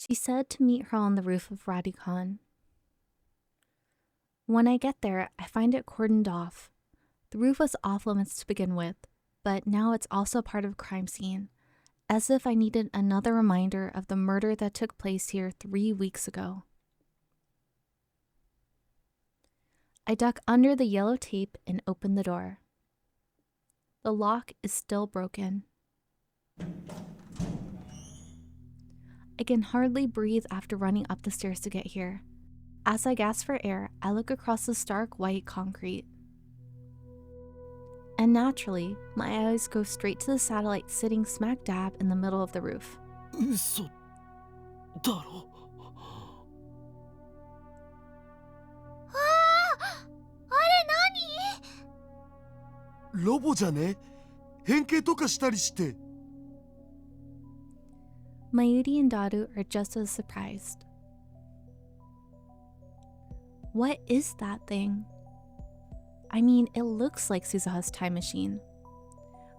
She said to meet her on the roof of Radicon. When I get there, I find it cordoned off. The roof was off limits to begin with, but now it's also part of a crime scene, as if I needed another reminder of the murder that took place here 3 weeks ago. I duck under the yellow tape and open the door. The lock is still broken. I can hardly breathe after running up the stairs to get here. As I gasp for air, I look across the stark white concrete. And naturally, my eyes go straight to the satellite sitting smack dab in the middle of the roof. 嘘だろ。ロボじゃね？変形とかしたりして。Mayuri and Dadu are just as surprised. What is that thing? I mean, it looks like Suzuha's time machine,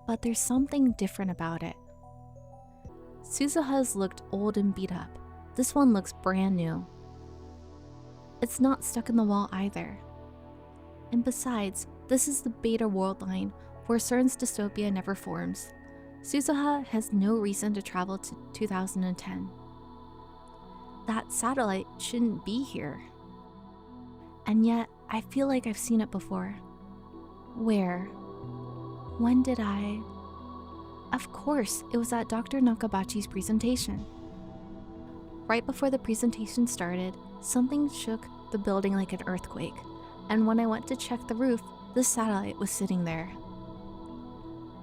but there's something different about it. Suzuha's looked old and beat up. This one looks brand new. It's not stuck in the wall either. And besides, this is the beta world line where CERN's dystopia never forms. Suzuha has no reason to travel to 2010. That satellite shouldn't be here. And yet, I feel like I've seen it before. Where? When did I? Of course, it was at Dr. Nakabachi's presentation. Right before the presentation started, something shook the building like an earthquake, and when I went to check the roof, the satellite was sitting there.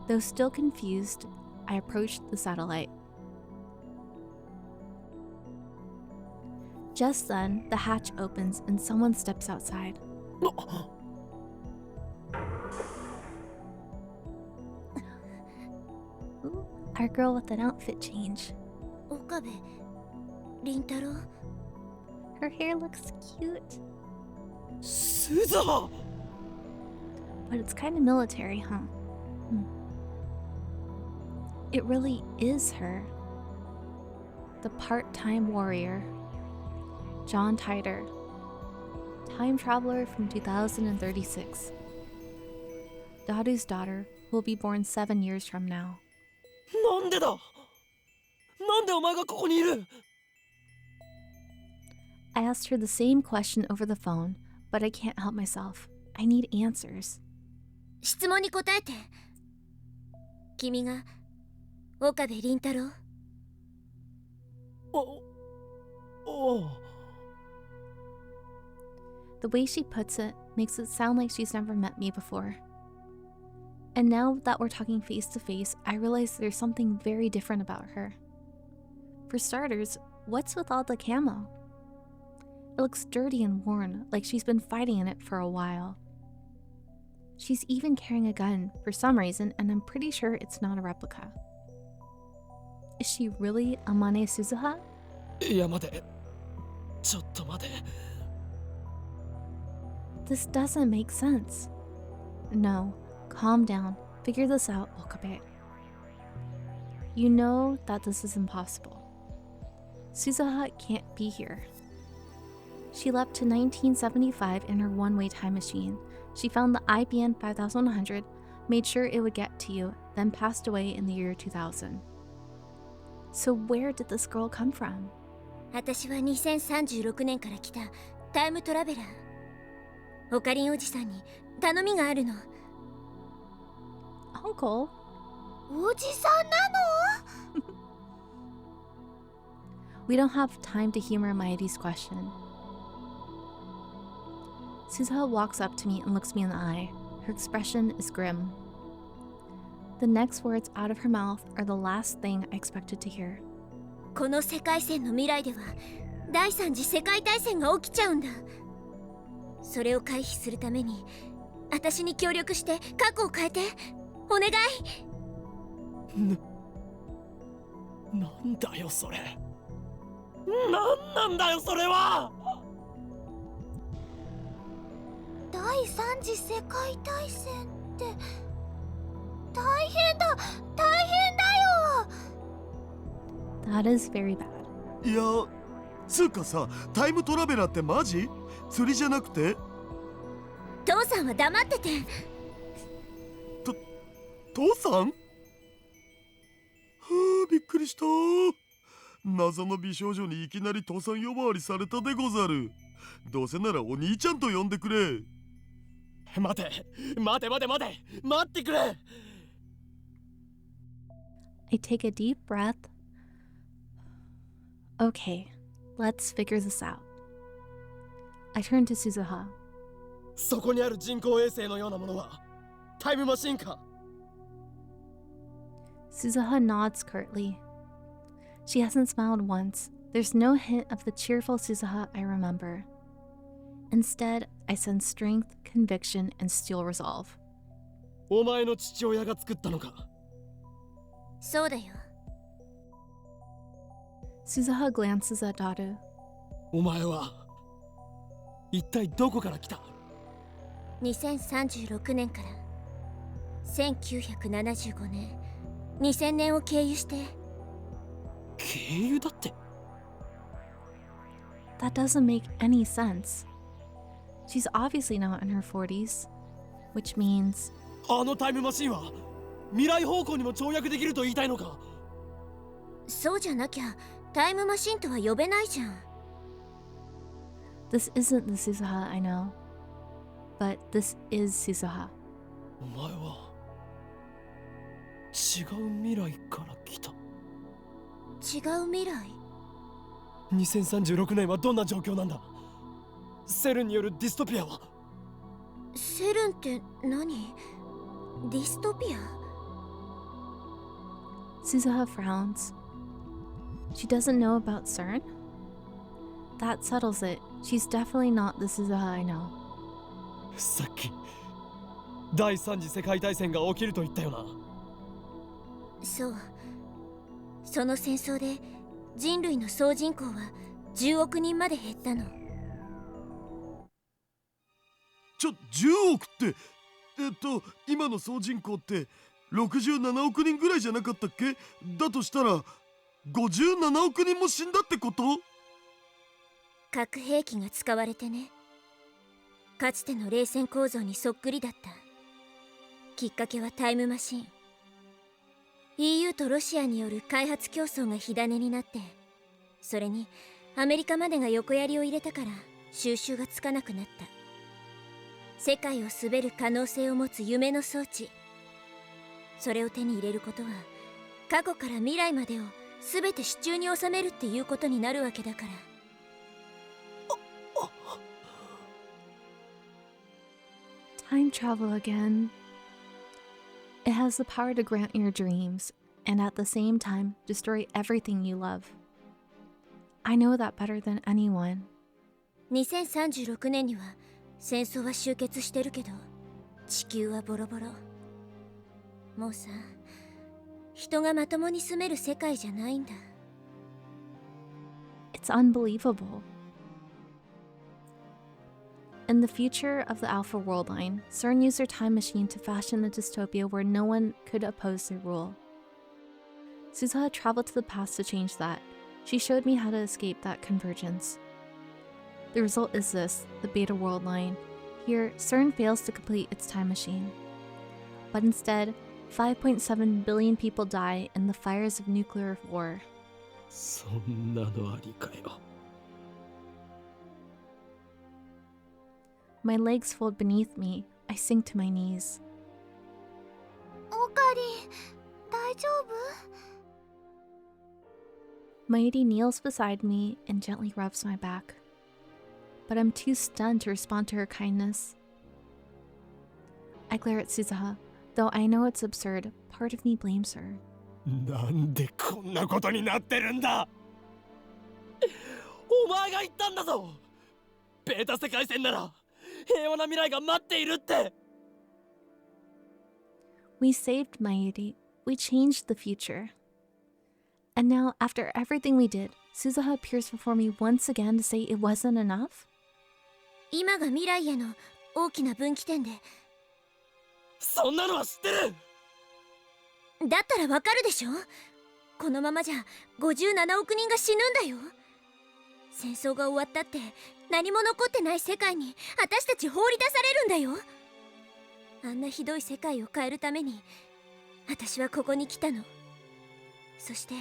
Though still confused, I approached the satellite. Just then, the hatch opens and someone steps outside. Ooh, our girl with an outfit change. Okabe, Rintaro. Her hair looks cute. Suzuha! But it's kind of military, huh? It really is her. The part-time warrior. John Titor. Time traveler from 2036. Dadu's daughter will be born 7 years from now. なんでだ？なんでお前がここにいる？ I asked her the same question over the phone, but I can't help myself. I need answers. 質問に答えて。君が岡部倫太郎？おう。 The way she puts it makes it sound like she's never met me before. And now that we're talking face to face, I realize there's something very different about her. For starters, what's with all the camo? It looks dirty and worn, like she's been fighting in it for a while. She's even carrying a gun for some reason, and I'm pretty sure it's not a replica. Is she really Amane Suzuha? いや待て。ちょっと待て。 This doesn't make sense. No, calm down. Figure this out, Okabe. You know that this is impossible. Suzuha can't be here. She left to 1975 in her one-way time machine. She found the IBN 5100, made sure it would get to you, then passed away in the year 2000. So where did this girl come from? 私は2036年から来たタイムトラベラー。オカリンおじさんに頼みがあるの。Uncle? おじさんなの？ We don't have time to humor Maedi's question. Suzuha walks up to me and looks me in the eye. Her expression is grim. The next words out of her mouth are the last thing I expected to hear. この世界線の未来では第三次世界大戦が起きちゃうんだ。それを回避するために私に協力して過去を変えてお願い。なんだよそれ。なんだよそれは。第三次世界大戦って大変だよ。 That is very bad. いや、つうかさ、タイムトラベラーってマジ？釣りじゃなくて？父さんは黙ってて。父さん？はあ、びっくりした。謎の美少女にいきなり父さん呼ばわりされたでござる。どうせならお兄ちゃんと呼んでくれ。待ってくれ。 I take a deep breath. Okay, let's figure this out. I turn to Suzuha. そこにある人工衛星のようなものはタイムマシンか？ Suzuha nods curtly. She hasn't smiled once. There's no hint of the cheerful Suzuha I remember. Instead, I sense strength, conviction, and steel resolve. お前の父親が作ったのか？そうだよ。Suzuha glances at Daru. お前は一体どこから来た2036年から1975年、2000年を経由して。経由だって？ That doesn't make any sense. She's obviously not in her 40s, which means あのタイムマシンは未来方向にも跳躍できると言いたいのか？そうじゃなきゃタイムマシンとは呼べないじゃん。this isn't the Suzuha I know, but this is Suzuha. お前は違う未来から来た。違う未来。2036年はどんな状況なんだ？セルンによるディストピアは？セルンって何？ディストピア？ Suzuha frowns. She doesn't know about CERN? That settles it. She's definitely not the Suzuha I know. さっき第三次世界大戦が起きると言ったよな。そう。その戦争で人類の総人口は10億人まで減ったの。10億って、今の総人口って67億人ぐらいじゃなかったっけ？だとしたら57億人も死んだってこと？核兵器が使われてね。かつての冷戦構造にそっくりだった。きっかけはタイムマシン。EU とロシアによる開発競争が火種になって、それにアメリカまでが横槍を入れたから収拾がつかなくなった。世界を滑る可能性を持つ夢の装置。それを手に入れることは過去から未来までを全て手中に収めるっていうことになるわけだから。Time travel again. It has the power to grant your dreams, and at the same time, destroy everything you love. I know that better than anyone. 2036年には戦争は終結してるけど、地球はボロボロ。もうさ、人がまともに住める世界じゃないんだ。It's unbelievable. In the future of the Alpha World Line, CERN used their time machine to fashion a dystopia where no one could oppose their rule. Suzuha traveled to the past to change that. She showed me how to escape that convergence. The result is this, the Beta World Line. Here, CERN fails to complete its time machine. But instead, 5.7 billion people die in the fires of nuclear war. そんなのありかよ。My legs fold beneath me. I sink to my knees. オカリン、大丈夫？ Mighty kneels beside me and gently rubs my back. But I'm too stunned to respond to her kindness. I glare at Suzuha. Though I know it's absurd, part of me blames her. なんでこんなことになってるんだ？お前が言ったんだぞ。ベータ世界線なら平和な未来が待っているって。We saved Mighty. We changed the future. And now, after everything we did, Suzuha appears before me once again to say it wasn't enough? 今が未来への大きな分岐点で。そんなのは知ってる。だったらわかるでしょ？このままじゃ57億人が死ぬんだよ。戦争が終わったって何も残ってない世界に私たち放り出されるんだよ。あんなひどい世界を変えるために私はここに来たの。そして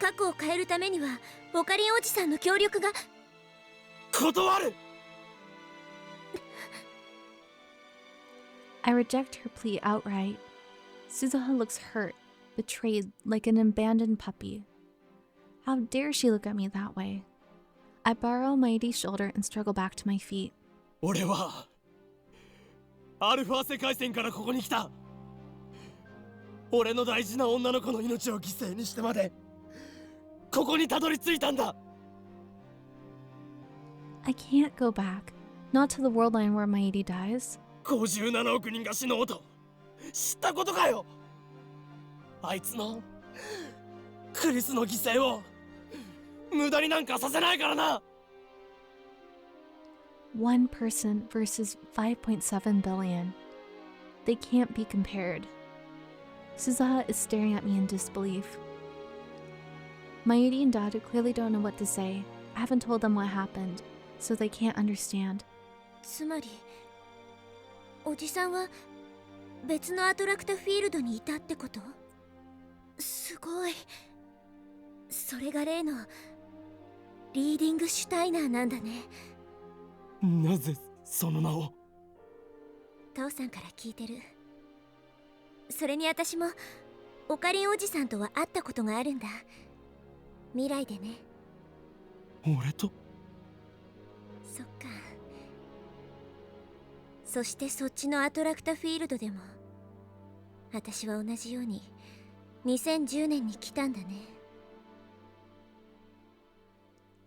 過去を変えるためにはオカリンおじさんの協力が。断る。 I reject her plea outright. Suzuha looks hurt, betrayed, like an abandoned puppy. How dare she look at me that way? I borrow Mighty's shoulder and struggle back to my feet. 俺はアルファ世界線からここに来た。俺の大事な女の子の命を犠牲にしてまでここにたどり着いたんだ。 I can't go back. Not to the world line where Mighty dies. 57億人が死のうと知ったことかよ。あいつのクリスの犠牲を無駄になんかさせないからな。 One person versus 5.7 billion. They can't be compared. Suzuha is staring at me in disbelief. Mighty and Dadu clearly don't know what to say. I haven't told them what happened, so they can't understand. つまりおじさんは別のアトラクタフィールドにいたってこと？すごい。それが例のリーディングシュタイナーなんだね。なぜその名を？父さんから聞いてる。それに私もオカリンおじさんとは会ったことがあるんだ。未来でね。俺と？そっか。そしてそっちのアトラクタフィールドでも私は同じように2010年に来たんだね。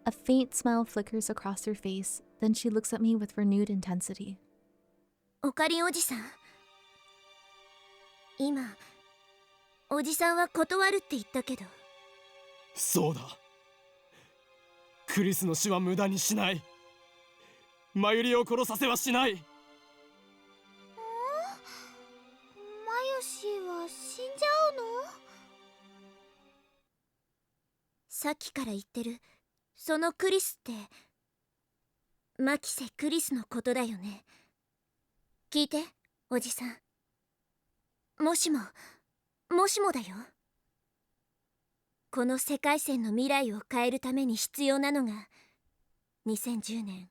A faint smile flickers across her face, then she looks at me with renewed intensity. オカリンおじさん、今おじさんは断るって言ったけど。そうだ。クリスの死は無駄にしない。マユリを殺させはしない。マユシは死んじゃうの？さっきから言ってるそのクリスってマキセ・クリスのことだよね。聞いておじさん。もしもだよ。この世界線の未来を変えるために必要なのが2010年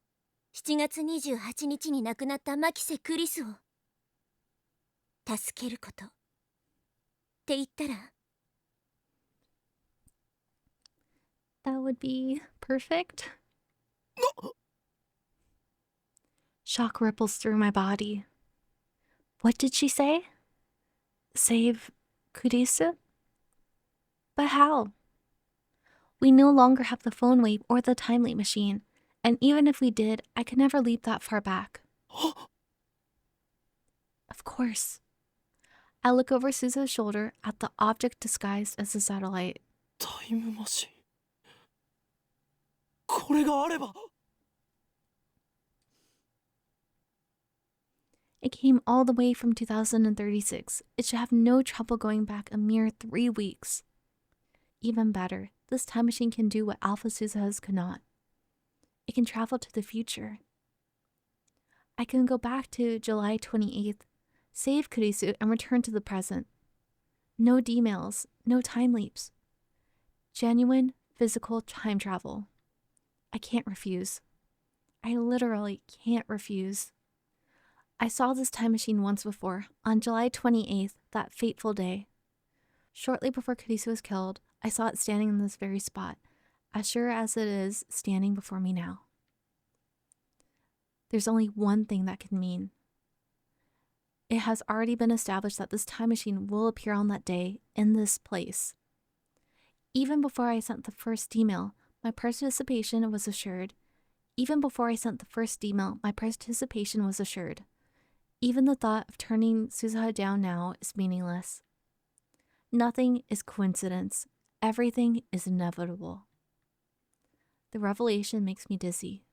7月28日に亡くなったマキセ・クリスを助けることって言ったら。 That would be perfect. Shock ripples through my body. What did she say? Save Kurisu? But how? We no longer have the phone wave or the time leap machine, and even if we did, I could never leap that far back. Of course. I look over Suzu's shoulder at the object disguised as a satellite. タイムマシン。これがあれば。 It came all the way from 2036. It should have no trouble going back a mere 3 weeks. Even better, this time machine can do what Alpha Suzuha's could not. It can travel to the future. I can go back to July 28th, save Kurisu, and return to the present. No D-mails, no time leaps. Genuine, physical time travel. I can't refuse. I literally can't refuse. I saw this time machine once before, on July 28th, that fateful day. Shortly before Kurisu was killed, I saw it standing in this very spot, as sure as it is standing before me now. There's only one thing that can mean. It has already been established that this time machine will appear on that day, in this place. Even before I sent the first email, my participation was assured. Even before I sent the first email, my participation was assured. Even the thought of turning Suzuha down now is meaningless. Nothing is coincidence. Everything is inevitable. The revelation makes me dizzy.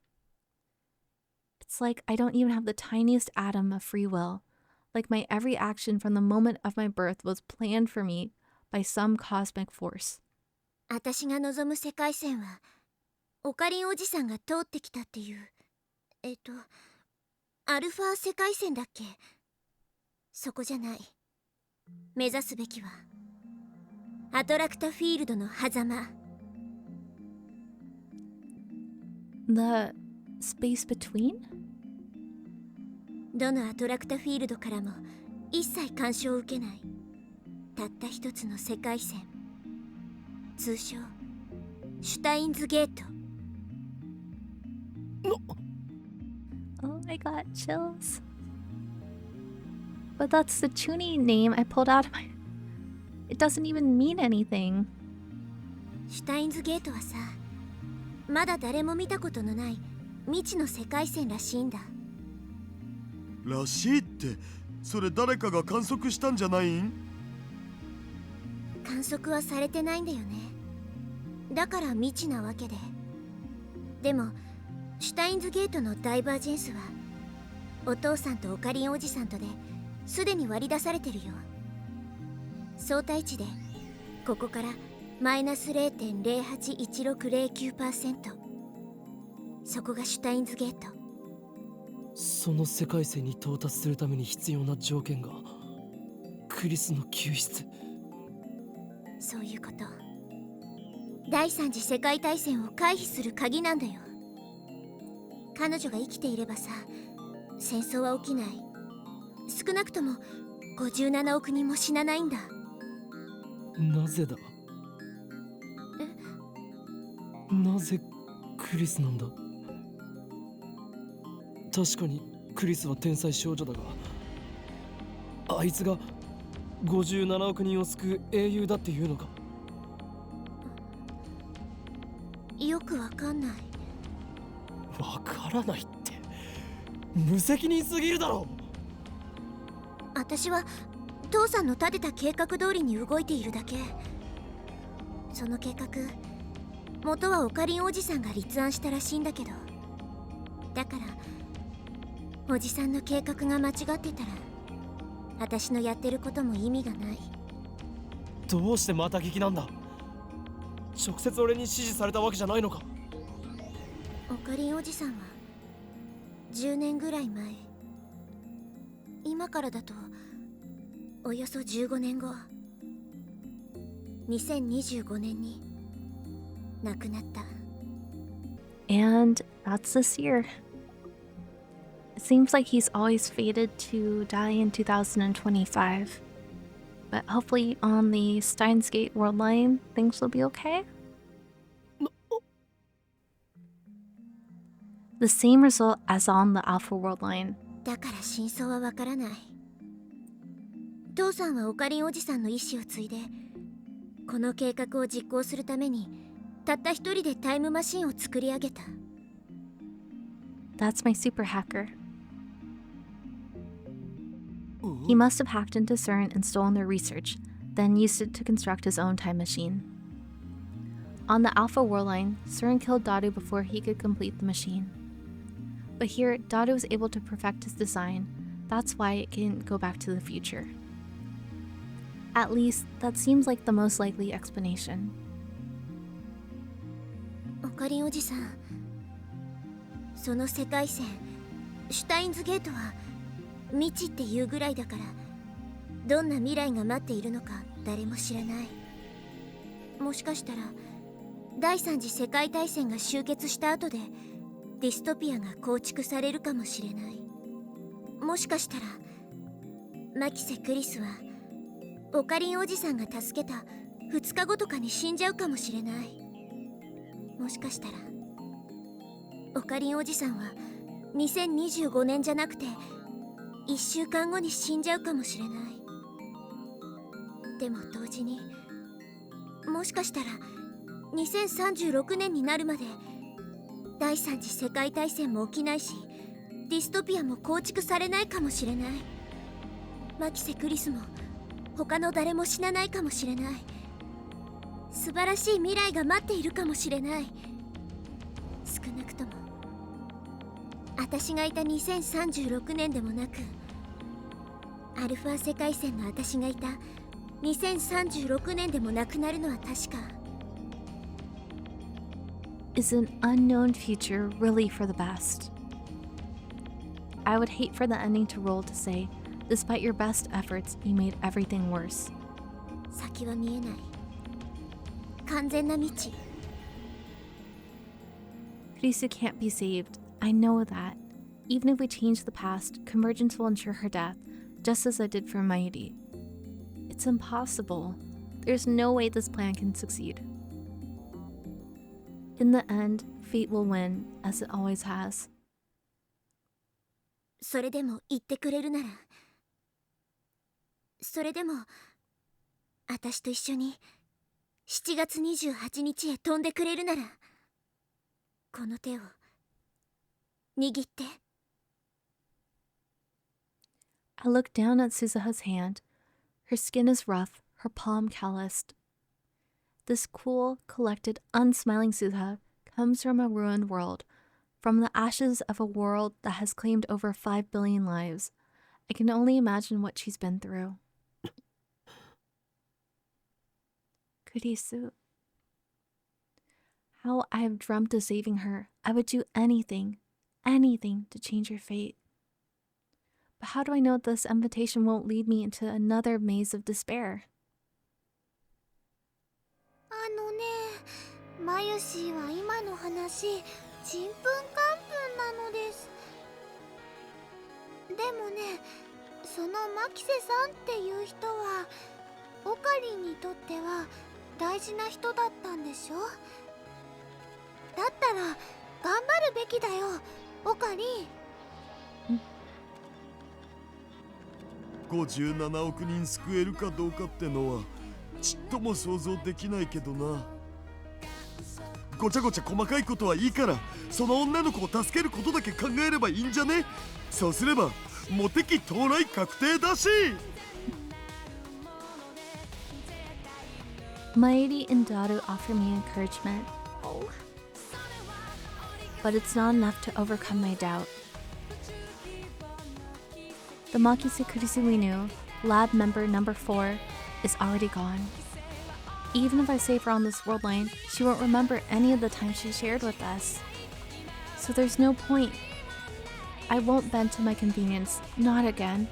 It's like I don't even have the tiniest atom of free will, like my every action from the moment of my birth was planned for me by some cosmic force. 私が望む世界線はオカリンおじさんが通ってきたっていうアルファ世界線だっけ。そこじゃない。目指すべきはアトラクタフィールドの狭間。 The space between? どのアトラクタフィールドからも一切干渉を受けないたった一つの世界線、通称シュタインズゲート。 Oh, I got chills. But that's the chuuni name I pulled out of my... It doesn't even mean anything. シュタインズゲートはさ、まだ誰も見たことのない未知の世界線らしいんだ。らしいって、それ誰かが観測したんじゃないん？観測はされてないんだよね。だから未知なわけで。でもシュタインズゲートのダイバージェンスはお父さんとオカリンおじさんとですでに割り出されてるよ。相対値でここからマイナス 0.081609%。 そこがシュタインズゲート。その世界線に到達するために必要な条件がクリスの救出。そういうこと。第三次世界大戦を回避する鍵なんだよ。彼女が生きていればさ、戦争は起きない。少なくとも57億人も死なないんだ。なぜだ？なぜクリスなんだ？確かにクリスは天才少女だが、あいつが57億人を救う英雄だっていうのか？よくわかんない。わからないって無責任すぎるだろ。私は父さんの立てた計画通りに動いているだけ。その計画、元はオカリンおじさんが立案したらしいんだけど、だからおじさんの計画が間違ってたら私のやってることも意味がない。どうしてまた聞きなんだ？直接俺に指示されたわけじゃないのか？オカリンおじさんは10年ぐらい前、今からだとおよそ15年後、2025年に亡くなった。 And that's this year. It seems like he's always fated to die in 2025. But hopefully on the Steins Gate World Line, things will be okay. The same result as on the Alpha World Line. だから真相はわからない。父さんはオカリンおじさんの意志を継いでこの計画を実行するためにたった一人でタイムマシンを作り上げた。 That's my super hacker. He must have hacked into CERN and stolen their research, then used it to construct his own time machine. On the Alpha World Line, CERN killed Dadu before he could complete the machine. But here, Dadu was able to perfect his design. That's why it can go back to the future. At least, that seems like the most likely explanation. オカリンおじさん、その世界線シュタインズゲートは未知っていうぐらいだから、どんな未来が待っているのか誰も知らない。もしかしたら第三次世界大戦が終結した後でディストピアが構築されるかもしれない。もしかしたらマキセ・クリスはオカリンおじさんが助けた2日後とかに死んじゃうかもしれない。もしかしたらオカリンおじさんは2025年じゃなくて1週間後に死んじゃうかもしれない。でも同時にもしかしたら2036年になるまで第三次世界大戦も起きないしディストピアも構築されないかもしれない。マキセ・クリスも他の誰も死なないかもしれない。素晴らしい未来が待っているかもしれない。少なくとも私がいた2036年でもなく、アルファ世界線の私がいた2036年でもなくなるのは確か。Is an unknown future really for the best? I would hate for the ending to roll to say, despite your best efforts, you made everything worse. 先は見えない完全な道 Kurisu can't be saved. I know that. Even if we change the past, convergence will ensure her death, just as I did for Mairi. It's impossible. There's no way this plan can succeed. In the end, fate will win, as it always has. それでも言ってくれるならそれでも私と一緒に7月28日へ飛んでくれるならこの手を握って I look down at Suzuha's hand. Her skin is rough, her palm calloused. This cool, collected, unsmiling Suzuha comes from a ruined world, from the ashes of a world that has claimed over 5 billion lives. I can only imagine what she's been through. Kurisu. How I have dreamt of saving her. I would do anything, anything to change her fate. But how do I know this invitation won't lead me into another maze of despair? マユシーは今の話ちんぷんかんぷんなのですでもねそのマキセさんっていう人はオカリンにとっては大事な人だったんでしょだったら頑張るべきだよオカリン57億人救えるかどうかってのはちっとも想像できないけどなごちゃごちゃ細かいことはいいからその女の子を助けることだけ考えればいいんじゃねそうすればモテ期到来確定だし Mairi and Daru offer me encouragement. But it's not enough to overcome my doubt. The Makise Kurisu we knew, lab member number 4, is already gone. Even if I save her on this world line, she won't remember any of the time she shared with us. So there's no point. I won't bend to my convenience, not again.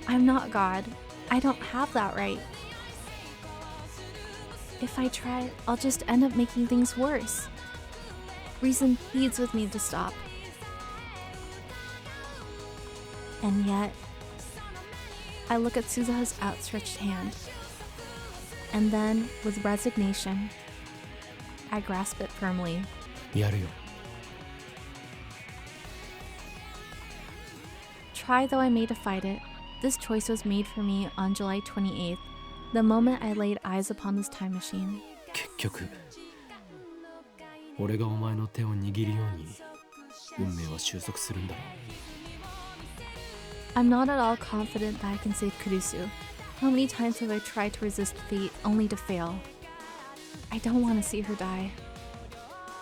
I'm not God. I don't have that right. If I try, I'll just end up making things worse. Reason pleads with me to stop. And yet, I look at Suzuha's outstretched hand. And then, with resignation, I grasp it firmly. やるよ Try though I may to fight it, this choice was made for me on July 28th, the moment I laid eyes upon this time machine. 結局俺がお前の手を握るように運命は収束するんだろう I'm not at all confident that I can save Kurisu. How many times have I tried to resist fate only to fail? I don't want to see her die.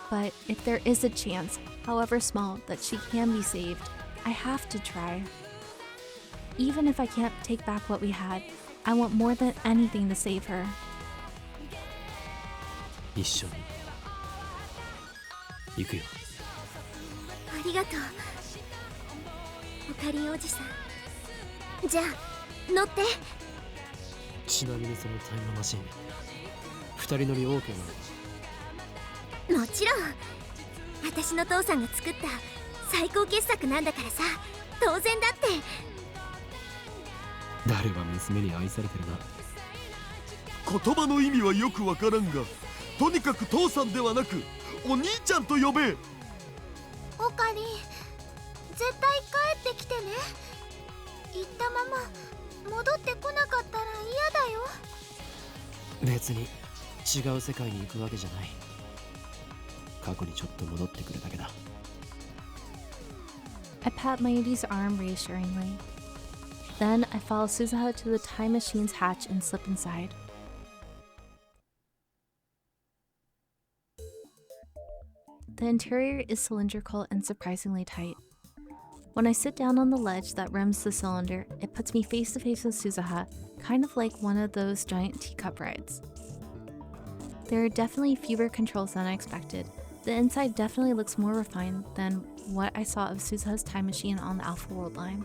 But if there is a chance, however small, that she can be saved, I have to try. Even if I can't take back what we had, I want more than anything to save her. 一緒に行くよありがとうオカリンおじさんじゃあ乗ってちなみにそのタイムマシン二人乗り OK なのもちろん私の父さんが作った最高傑作なんだからさ当然だって誰が娘に愛されてるな言葉の意味はよくわからんがとにかく父さんではなくお兄ちゃんと呼べオカリン絶対帰ってきてね行ったまま戻ってこなかったら嫌だよ別に違う世界に行くわけじゃない過去にちょっと戻ってくるだけだ I pat Mayuri's arm reassuringly. Then I follow Suzuha to the time machine's hatch and slip inside. The interior is cylindrical and surprisingly tight. When I sit down on the ledge that rims the cylinder, it puts me face to face with Suzuha, kind of like one of those giant teacup rides. There are definitely fewer controls than I expected, The inside definitely looks more refined than what I saw of Suzuha's time machine on the Alpha World line.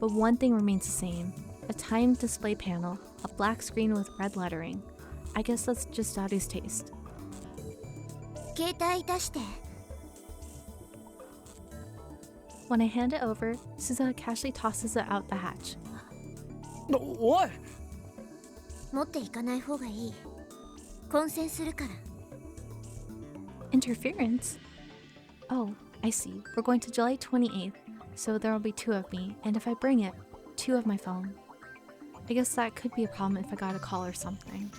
But one thing remains the same, a time display panel, a black screen with red lettering. I guess that's just Daru's taste. 携帯出して。 When I hand it over, Suzuha casually tosses it out the hatch. おい、持っていかない方がいい。混戦するから。 Interference? Oh, I see. We're going to July 28th, so there will be 2 of me, and if I bring it, 2 of my phone. I guess that could be a problem if I got a call or something.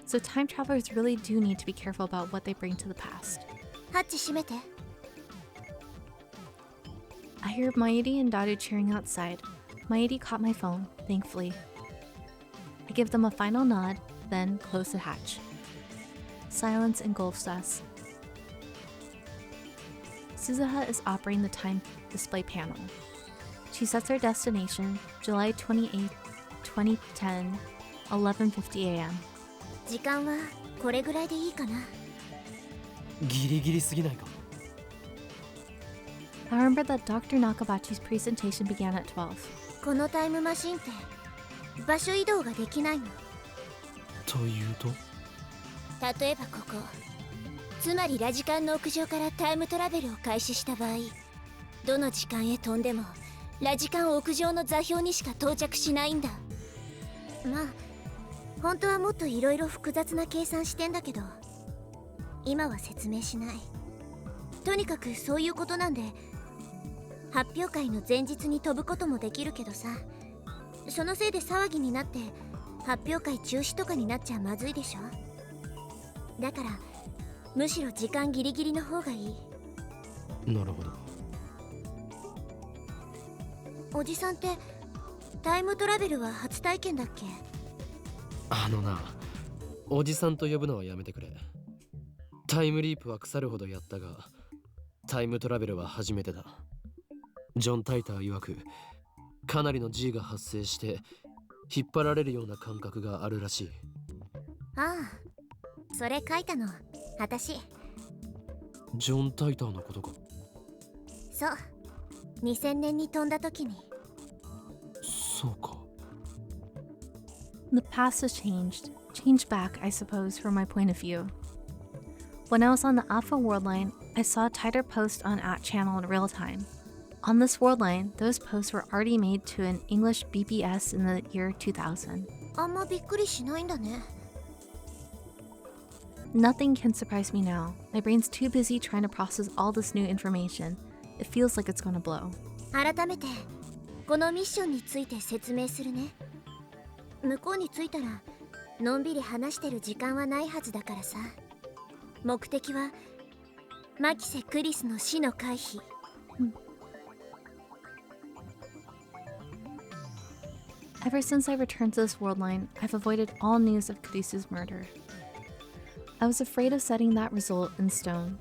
So time travelers really do need to be careful about what they bring to the past. ハッチ閉めて。 I hear Mairi and Daru cheering outside. Mairi caught my phone, thankfully. I give them a final nod, then close the hatch. Silence engulfs us. Suzuha is operating the time display panel. She sets her destination, July 28th, 2010, 11:50 a.m. 時間はこれぐらいでいいかな。ギリギリすぎないか。 I remember that Dr. Nakabachi's presentation began at 12. このタイムマシンって場所移動ができないの。というと、例えばここ、つまりラジカンの屋上からタイムトラベルを開始した場合、どの時間へ飛んでもラジカン屋上の座標にしか到着しないんだ。まあ本当はもっといろいろ複雑な計算してんだけど、今は説明しない。とにかくそういうことなんで、発表会の前日に飛ぶこともできるけどさ、そのせいで騒ぎになって発表会中止とかになっちゃまずいでしょ。だからむしろ時間ギリギリの方がいい。なるほど。おじさんってタイムトラベルは初体験だっけ？あのな、おじさんと呼ぶのはやめてくれ。タイムリープは腐るほどやったが、タイムトラベルは初めてだ。ジョン・タイター曰く、かなりの G が発生して引っ張られるような感覚があるらしい。ああ、それ書いたの私。ジョン・タイターのことか。そう、2000年に飛んだ時に。そうか。The past has changed back, I suppose, from my point of view. When I was on the Alpha World line, I saw a tighter post on @channel in real time. On this world line, those posts were already made to an English BBS in the year 2000. あんまびっくりしないんだね。Nothing can surprise me now. My brain's too busy trying to process all this new information. It feels like it's gonna blow. 改めてこのミッションについて説明するね。向こうに着いたらのんびり話してる時間はないはずだからさ。目的はマキセ・クリスの死の回避。Ever since I returned to this world line, I've avoided all news of Kurisu's murder. I was afraid of setting that result in stone.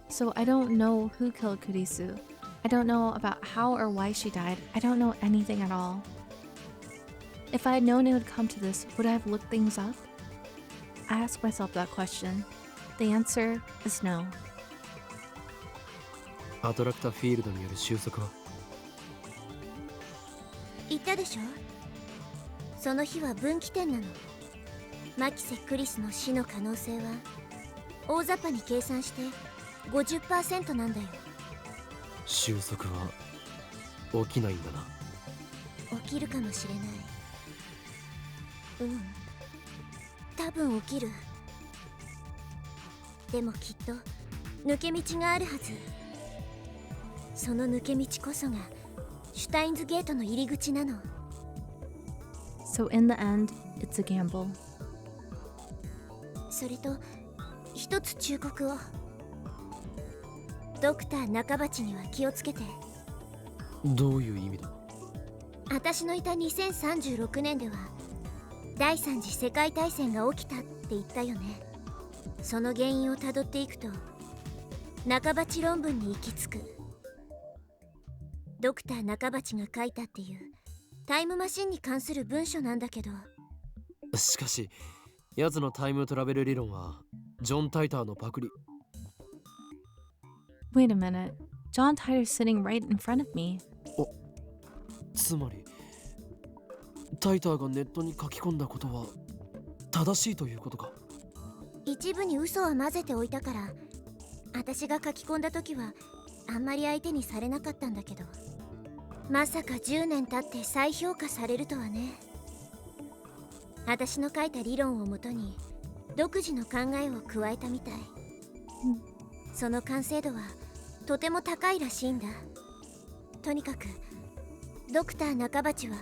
So I don't know who killed Kurisu. I don't know about how or why she died. I don't know anything at all. If I had known it would come to this, would I have looked things up? I ask myself that question. The answer is no. アトラクターフィールドによる収束は？言ったでしょ？その日は分岐点なの。マキセ・クリスの死の可能性は大雑把に計算して 50% なんだよ。収束は起きないんだな。起きるかもしれない。多分起きる。でもきっと抜け道があるはず。その抜け道こそがシュタインズゲートの入り口なの。 So in the end, it's a gamble. それと一つ忠告を。ドクター中鉢には気をつけて。どういう意味だ？私のいた2036年では第三次世界大戦が起きたって言ったよね。その原因をたどっていくと中鉢論文に行き着く。ドクター中鉢が書いたっていうタイムマシンに関する文書なんだけど。しかし、奴のタイムトラベル理論はジョン・タイターのパクリ。 Wait a minute. John Titor's sitting right in front of me. つまりタイターがネットに書き込んだことは正しいということか。一部に嘘は混ぜておいたから、私が書き込んだ時はあんまり相手にされなかったんだけど、まさか10年経って再評価されるとはね。私の書いた理論をもとに独自の考えを加えたみたい。その完成度はとても高いらしいんだ。とにかくドクター中鉢は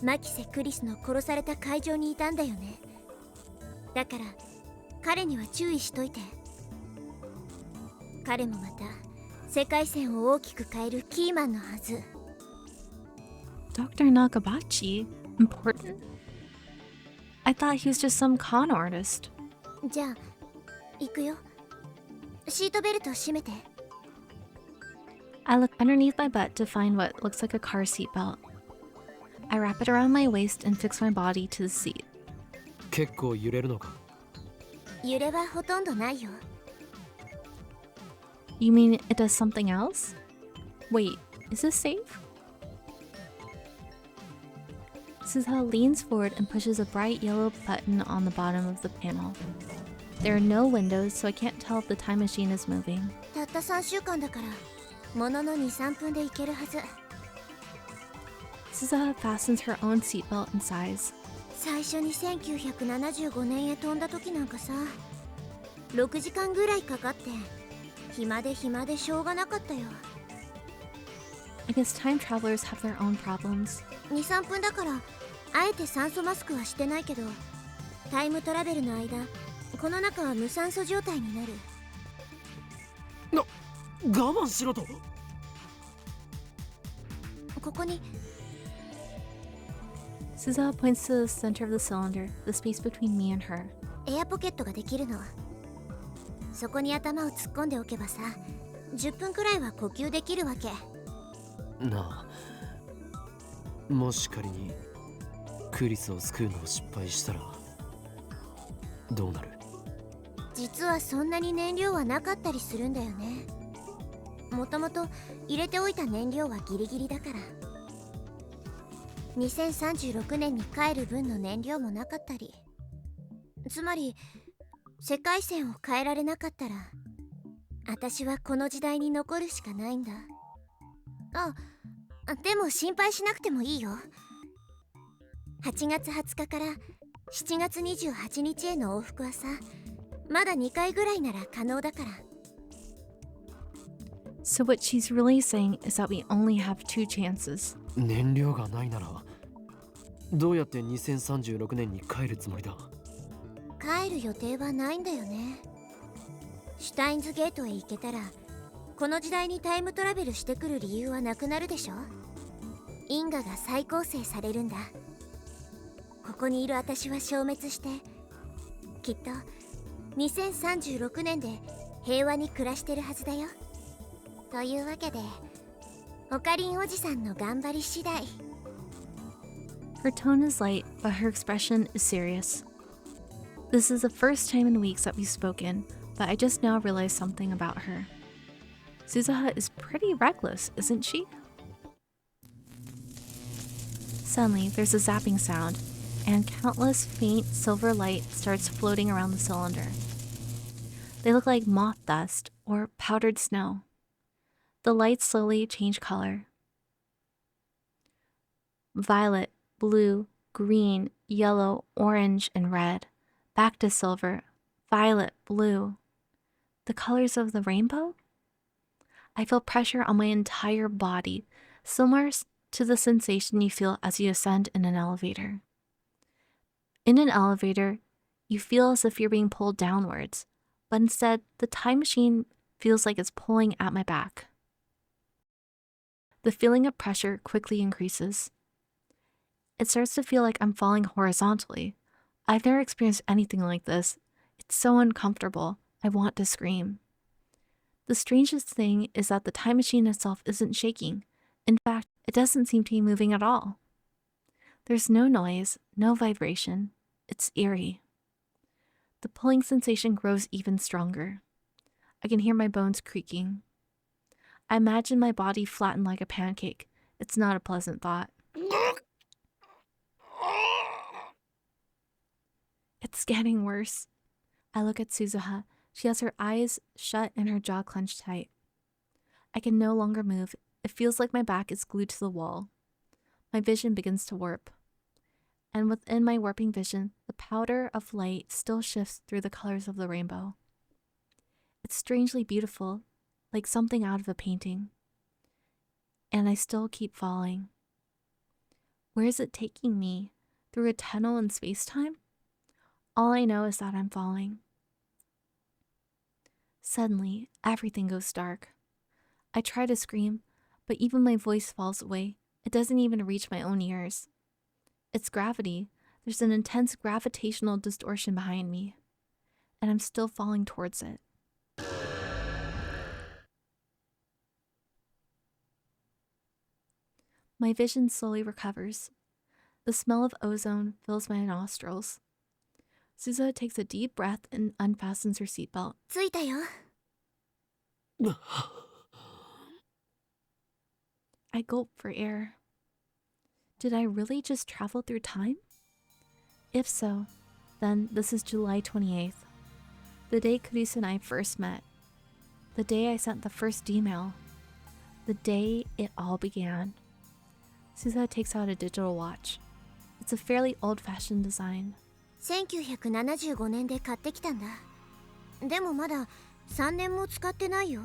マキセ・クリスの殺された会場にいたんだよね。だから彼には注意しといて。彼もまた世界線を大きく変えるキーマンのはず。 Dr. Nakabachi? Important? I thought he was just some con artist. じゃあ行くよ。シートベルト締めて。 I look underneath my butt to find what looks like a car seatbelt. I wrap it around my waist and fix my body to the seat. 結構揺れるのか。揺れはほとんどないよ。 You mean it does something else? Wait, is this safe? Suzuha leans forward and pushes a bright yellow button on the bottom of the panel. There are no windows, so I can't tell if the time machine is moving. たった3週間だからものの 2,3 分で行けるはず。 Suzuha fastens her own seatbelt and sighs. 最初に1975年へ飛んだ時なんかさ、6時間ぐらいかかって暇でしょうがなかったよ。 I guess time travelers have their own problems. 2,3 分だからあえて酸素マスクはしてないけど、タイムトラベルの間この中は無酸素状態になる。我慢しろと。ここに。 Suzuha points to the center of the cylinder, the space between me and her. エアポケットができるの。そこに頭を突っ込んでおけばさ、10分くらいは呼吸できるわけ。なあ、もし仮にクリスを救うのを失敗したらどうなる？実はそんなに燃料はなかったりするんだよね。もともと入れておいた燃料はギリギリだから。2036年に帰る分の燃料もなかったり。つまり世界線を変えられなかったら、私はこの時代に残るしかないんだ。でも心配しなくてもいいよ。8月20日から7月28日への往復はさ、まだ2回ぐらいなら可能だから。 So what she's really saying is that we only have 2 chances. 燃料がないならどうやって2036年に帰るつもりだ？帰る予定はないんだよね。シュタインズゲートへ行けたらこの時代にタイムトラベルしてくる理由はなくなるでしょ。因果が再構成されるんだ。ここにいる私は消滅して、きっと2036年で平和に暮らしてるはずだよ。というわけでオカリンおじさんの頑張り次第。 Her tone is light, but her expression is serious. This is the first time in weeks that we've spoken, but I just now realized something about her. Suzuha is pretty reckless, isn't she? Suddenly, there's a zapping sound, and countless faint silver light starts floating around the cylinder. They look like moth dust or powdered snow. The lights slowly change color. Violet, blue, green, yellow, orange, and red. Back to silver, violet, blue. The colors of the rainbow? I feel pressure on my entire body, similar to the sensation you feel as you ascend in an elevator. In an elevator, you feel as if you're being pulled downwards, but instead, the time machine feels like it's pulling at my back. The feeling of pressure quickly increases. It starts to feel like I'm falling horizontally. I've never experienced anything like this. It's so uncomfortable. I want to scream. The strangest thing is that the time machine itself isn't shaking. In fact, it doesn't seem to be moving at all. There's no noise, no vibration. It's eerie. The pulling sensation grows even stronger. I can hear my bones creaking. I imagine my body flattened like a pancake. It's not a pleasant thought. It's getting worse. I look at Suzuha. She has her eyes shut and her jaw clenched tight. I can no longer move. It feels like my back is glued to the wall. My vision begins to warp. And within my warping vision, the powder of light still shifts through the colors of the rainbow. It's strangely beautiful, like something out of a painting. And I still keep falling. Where is it taking me? Through a tunnel in space-time? All I know is that I'm falling. Suddenly, everything goes dark. I try to scream, but even my voice falls away. It doesn't even reach my own ears. It's gravity. There's an intense gravitational distortion behind me, and I'm still falling towards it. My vision slowly recovers. The smell of ozone fills my nostrils. Suzuha takes a deep breath and unfastens her seatbelt. 着いたよ。 I gulp for air. Did I really just travel through time? If so, then this is July 28th, the day Kurisu and I first met, the day I sent the first email, the day it all began. Suzuha takes out a digital watch. It's a fairly old-fashioned design. 1975年で買ってきたんだ。でもまだ3年も使ってないよ。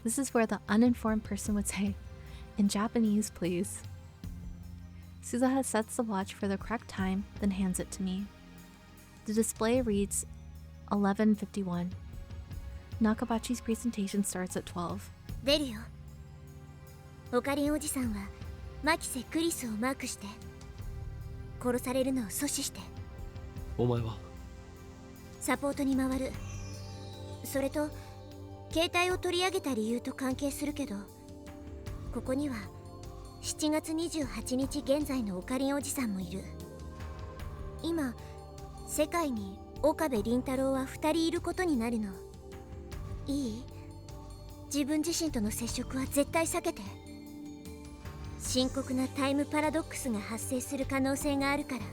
This is where the uninformed person would say, "In Japanese, please." Suzuha sets the watch for the correct time, then hands it to me. The display reads 11:51. Nakabachi's presentation starts at 12. 出るよ。オカリンおじさんはマキセ・クリスをマークして、殺されるのを阻止して。お前はサポートに回る。それと携帯を取り上げた理由と関係するけど、ここには7月28日現在のオカリンおじさんもいる。今世界に岡部倫太郎は2人いることになるの。いい？自分自身との接触は絶対避けて。深刻なタイムパラドックスが発生する可能性があるから。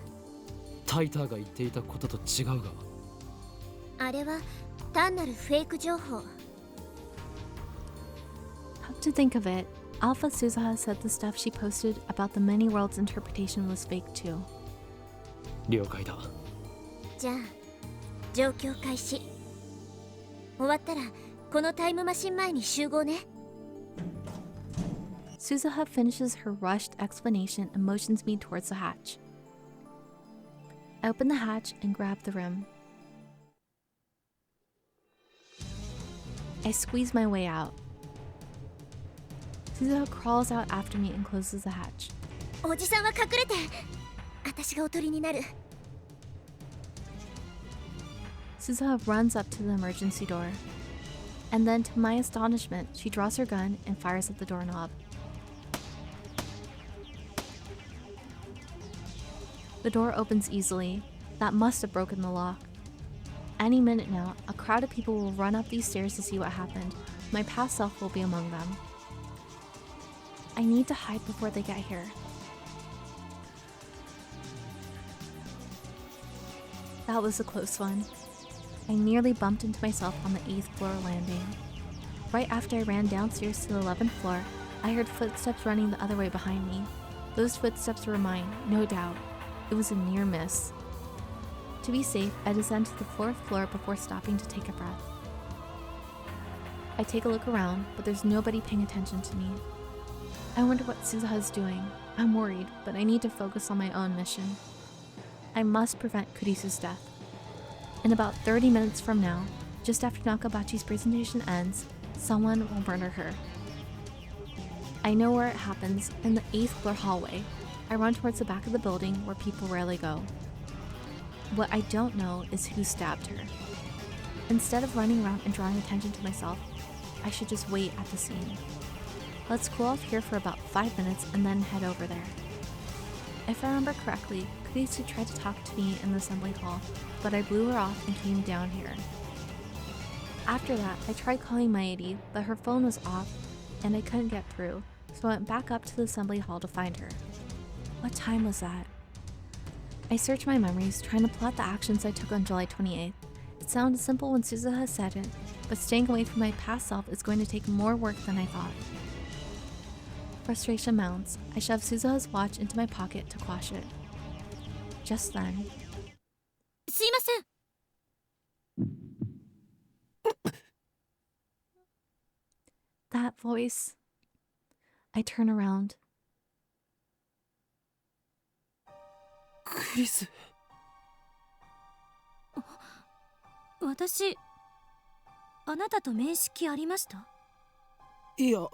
タイターが言っていたことと違うが。あれは単なるフェイク情報。Come to think of it, Alpha Suzuha said the stuff she posted about the many worlds interpretation was fake too. 了解だ。じゃあ状況開始。終わったらこのタイムマシン前に集合ね。Suzuha finishes her rushed explanation and motions me towards the hatch. I open the hatch and grab the rim. I squeeze my way out. Suzuha crawls out after me and closes the hatch. おじさんは隠れて。私がおとりになる。 Suzuha runs up to the emergency door. And then, to my astonishment, she draws her gun and fires at the doorknob. The door opens easily. That must have broken the lock. Any minute now, a crowd of people will run up these stairs to see what happened. My past self will be among them. I need to hide before they get here. That was a close one. I nearly bumped into myself on the 8th floor landing. Right after I ran downstairs to the 11th floor, I heard footsteps running the other way behind me. Those footsteps were mine, no doubt. It was a near miss. To be safe, I descend to the 4th floor before stopping to take a breath. I take a look around, but there's nobody paying attention to me. I wonder what Suzuha's doing. I'm worried, but I need to focus on my own mission. I must prevent Kurisu's death. In about 30 minutes from now, just after Nakabachi's presentation ends, someone will murder her. I know where it happens, in the 8th floor hallway. I run towards the back of the building where people rarely go. What I don't know is who stabbed her. Instead of running around and drawing attention to myself, I should just wait at the scene. Let's cool off here for about 5 minutes and then head over there. If I remember correctly, Kurisu tried to talk to me in the assembly hall, but I blew her off and came down here. After that, I tried calling Maedi, but her phone was off and I couldn't get through, so I went back up to the assembly hall to find her. What time was that? I searched my memories, trying to plot the actions I took on July 28th. It sounded simple when Suzuha said it, but staying away from my past self is going to take more work than I thought. Frustration mounts. I shoved Suzuha's watch into my pocket to quash it. Just then, すいません。 that voice. I turn around. クリス。私、あなたと面識ありました？いや、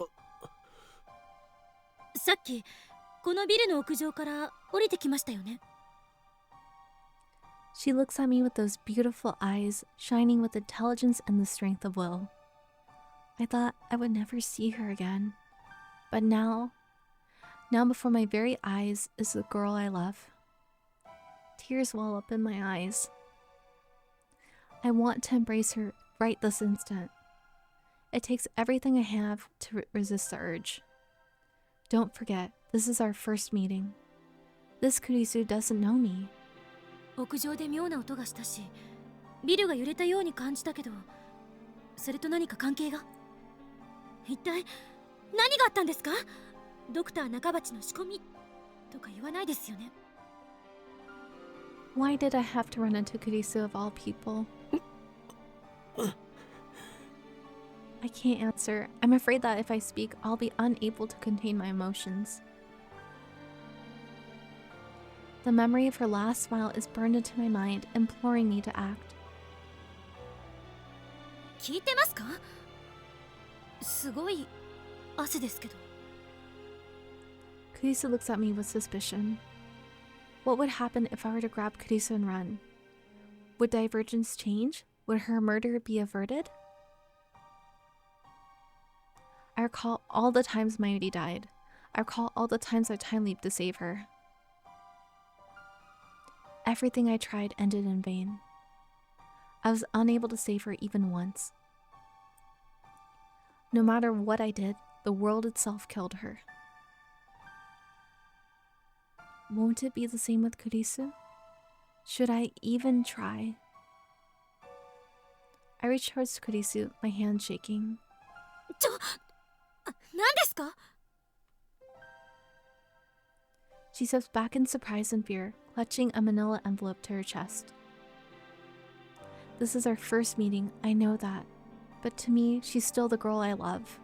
さっきこのビルの屋上から降りてきましたよね。 She looks at me with those beautiful eyes, shining with intelligence and the strength of will. I thought I would never see her again. But now before my very eyes is the girl I love. Tears well up in my eyes. I want to embrace her right this instant. It takes everything I have to resist the urge. Don't forget, this is our first meeting. This Kurisu doesn't know me. 屋上で妙な音がしたし、ビルが揺れたように感じたけど、それと何か関係が？一体何があったんですか？ドクター中鉢の仕込みとか言わないですよね。 Why did I have to run into Kurisu of all people? I can't answer. I'm afraid that if I speak, I'll be unable to contain my emotions. The memory of her last smile is burned into my mind, imploring me to act. 聞いてますか？すごい汗ですけど。 Kurisu looks at me with suspicion. What would happen if I were to grab Kurisu and run? Would divergence change? Would her murder be averted? I recall all the times Mayuri died. I recall all the times I time leaped to save her. Everything I tried ended in vain. I was unable to save her even once. No matter what I did, the world itself killed her. Won't it be the same with Kurisu? Should I even try? I reach towards Kurisu, my hand shaking. 何ですか？ She steps back in surprise and fear, clutching a manila envelope to her chest. This is our first meeting, I know that. But to me, she's still the girl I love.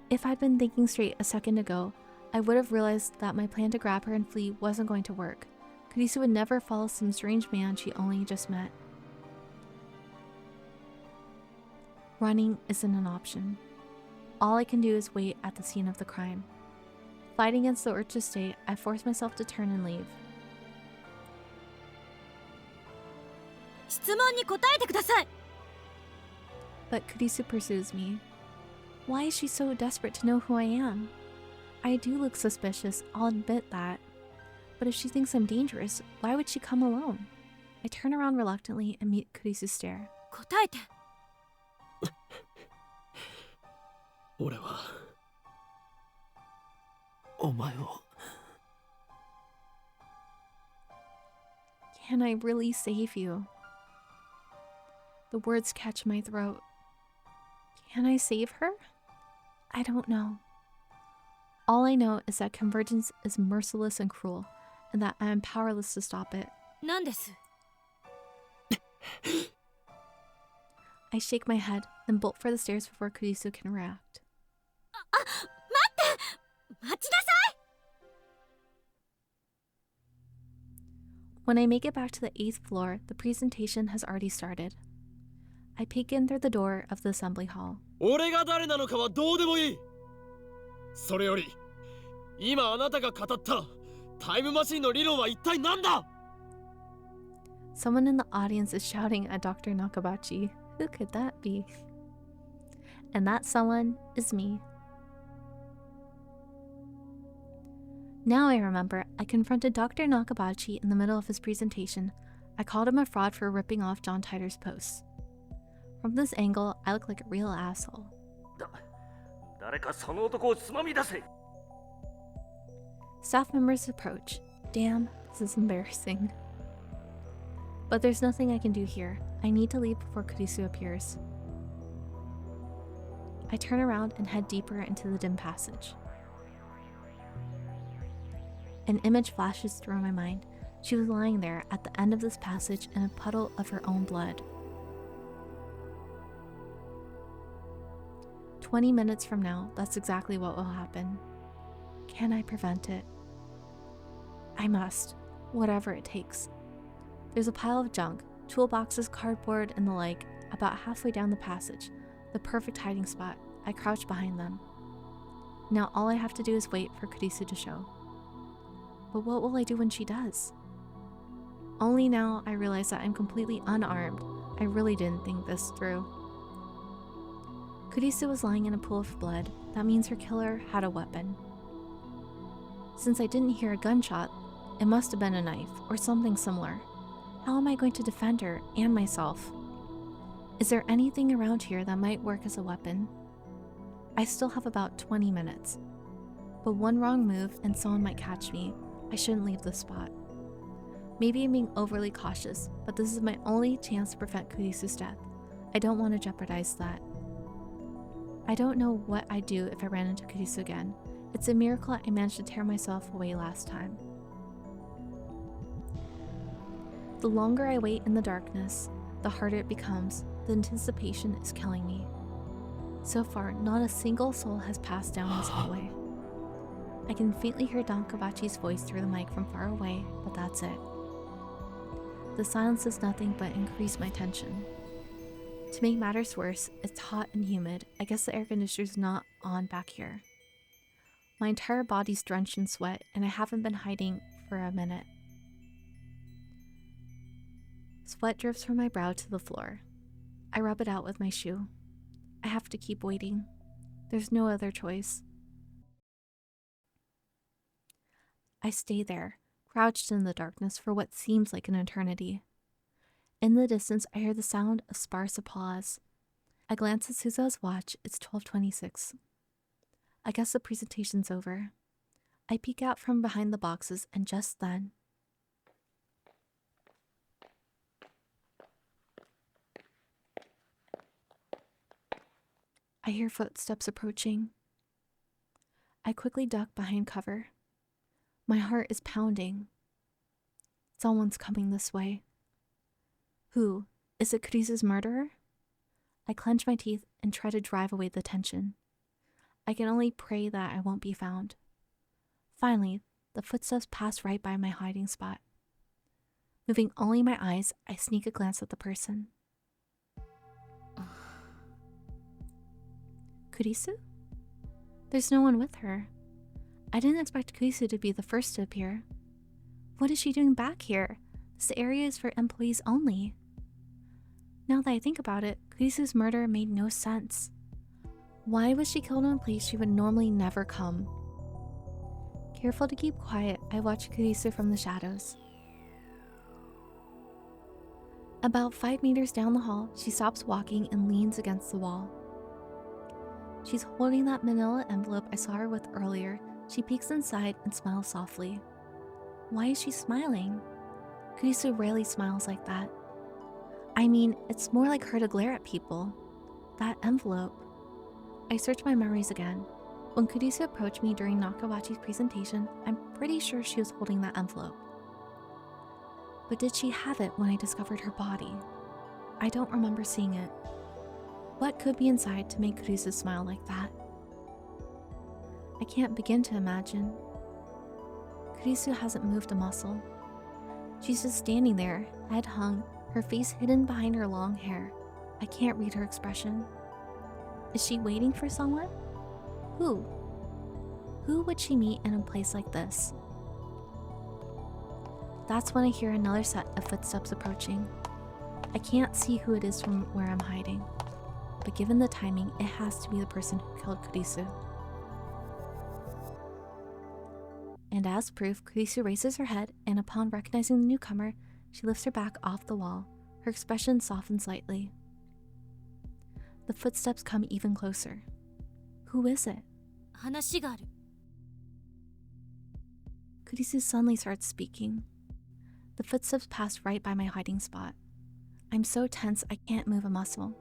If I'd been thinking straight a second ago, I would have realized that my plan to grab her and flee wasn't going to work. Kurisu would never follow some strange man she only just met. Running isn't an option. All I can do is wait at the scene of the crime. Fighting against the urge to stay, I force myself to turn and leave. 質問に答えてください。 But Kurisu pursues me. Why is she so desperate to know who I am? I do look suspicious, I'll admit that. But if she thinks I'm dangerous, why would she come alone? I turn around reluctantly and meet Kurisu's stare. 答えて。 俺はお前を。 Can I really save you? The words catch my throat. Can I save her? I don't know. All I know is that convergence is merciless and cruel, and that I am powerless to stop it. 何です？ I shake my head, then bolt for the stairs before Kurisu can react. 待ちなさい。 When I make it back to the 8th floor, the presentation has already started. I peek in through the door of the assembly hall. 俺が誰なのかはどうでもいい。それより、今あなたが語ったタイムマシンの理論は一体何だ？ Someone in the audience is shouting at Dr. Nakabachi. Who could that be? And that someone is me. Now I remember, I confronted Dr. Nakabachi in the middle of his presentation. I called him a fraud for ripping off John Titor's posts. From this angle, I look like a real asshole. 誰かその男をつまみ出せ。 Staff members approach. Damn, this is embarrassing. But there's nothing I can do here. I need to leave before Kurisu appears. I turn around and head deeper into the dim passage. An image flashes through my mind. She was lying there at the end of this passage in a puddle of her own blood. 20 minutes from now, that's exactly what will happen. Can I prevent it? I must, whatever it takes. There's a pile of junk, toolboxes, cardboard, and the like, about halfway down the passage, the perfect hiding spot. I crouch behind them. Now all I have to do is wait for Kurisu to show. But what will I do when she does? Only now I realize that I'm completely unarmed. I really didn't think this through. Kurisu was lying in a pool of blood. That means her killer had a weapon. Since I didn't hear a gunshot, it must have been a knife or something similar. How am I going to defend her and myself? Is there anything around here that might work as a weapon? I still have about 20 minutes. But one wrong move and someone might catch me. I shouldn't leave this spot. Maybe I'm being overly cautious, but this is my only chance to prevent Kurisu's death. I don't want to jeopardize that. I don't know what I'd do if I ran into Kurisu again. It's a miracle I managed to tear myself away last time. The longer I wait in the darkness, the harder it becomes. The anticipation is killing me. So far, not a single soul has passed down this hallway. I can faintly hear Nakabachi's voice through the mic from far away, but that's it. The silence does nothing but increase my tension. To make matters worse, it's hot and humid. I guess the air conditioner's not on back here. My entire body's drenched in sweat, and I haven't been hiding for a minute. Sweat drips from my brow to the floor. I rub it out with my shoe. I have to keep waiting. There's no other choice. I stay there, crouched in the darkness for what seems like an eternity. In the distance, I hear the sound of sparse applause. I glance at Suzu's watch. It's 12:26. I guess the presentation's over. I peek out from behind the boxes, and just then... I hear footsteps approaching. I quickly duck behind cover. My heart is pounding. Someone's coming this way. Who? Is it Kurisu's murderer? I clench my teeth and try to drive away the tension. I can only pray that I won't be found. Finally, the footsteps pass right by my hiding spot. Moving only my eyes, I sneak a glance at the person. Kurisu? There's no one with her. I didn't expect Kurisu to be the first to appear. What is she doing back here? This area is for employees only. Now that I think about it, Kurisu's murder made no sense. Why was she killed in a place she would normally never come? Careful to keep quiet, I watch Kurisu from the shadows. About 5 meters down the hall, she stops walking and leans against the wall. She's holding that manila envelope I saw her with earlier. She peeks inside and smiles softly. Why is she smiling? Kurisu rarely smiles like that. I mean, it's more like her to glare at people. That envelope. I search my memories again. When Kurisu approached me during Nakabachi's presentation, I'm pretty sure she was holding that envelope. But did she have it when I discovered her body? I don't remember seeing it. What could be inside to make Kurisu smile like that? I can't begin to imagine. Kurisu hasn't moved a muscle. She's just standing there, head hung, her face hidden behind her long hair. I can't read her expression. Is she waiting for someone? Who? Who would she meet in a place like this? That's when I hear another set of footsteps approaching. I can't see who it is from where I'm hiding, but given the timing, it has to be the person who killed Kurisu. And as proof, Kurisu raises her head, and upon recognizing the newcomer, she lifts her back off the wall. Her expression softens slightly. The footsteps come even closer. Who is it? 話がある。 Kurisu suddenly starts speaking. The footsteps pass right by my hiding spot. I'm so tense I can't move a muscle.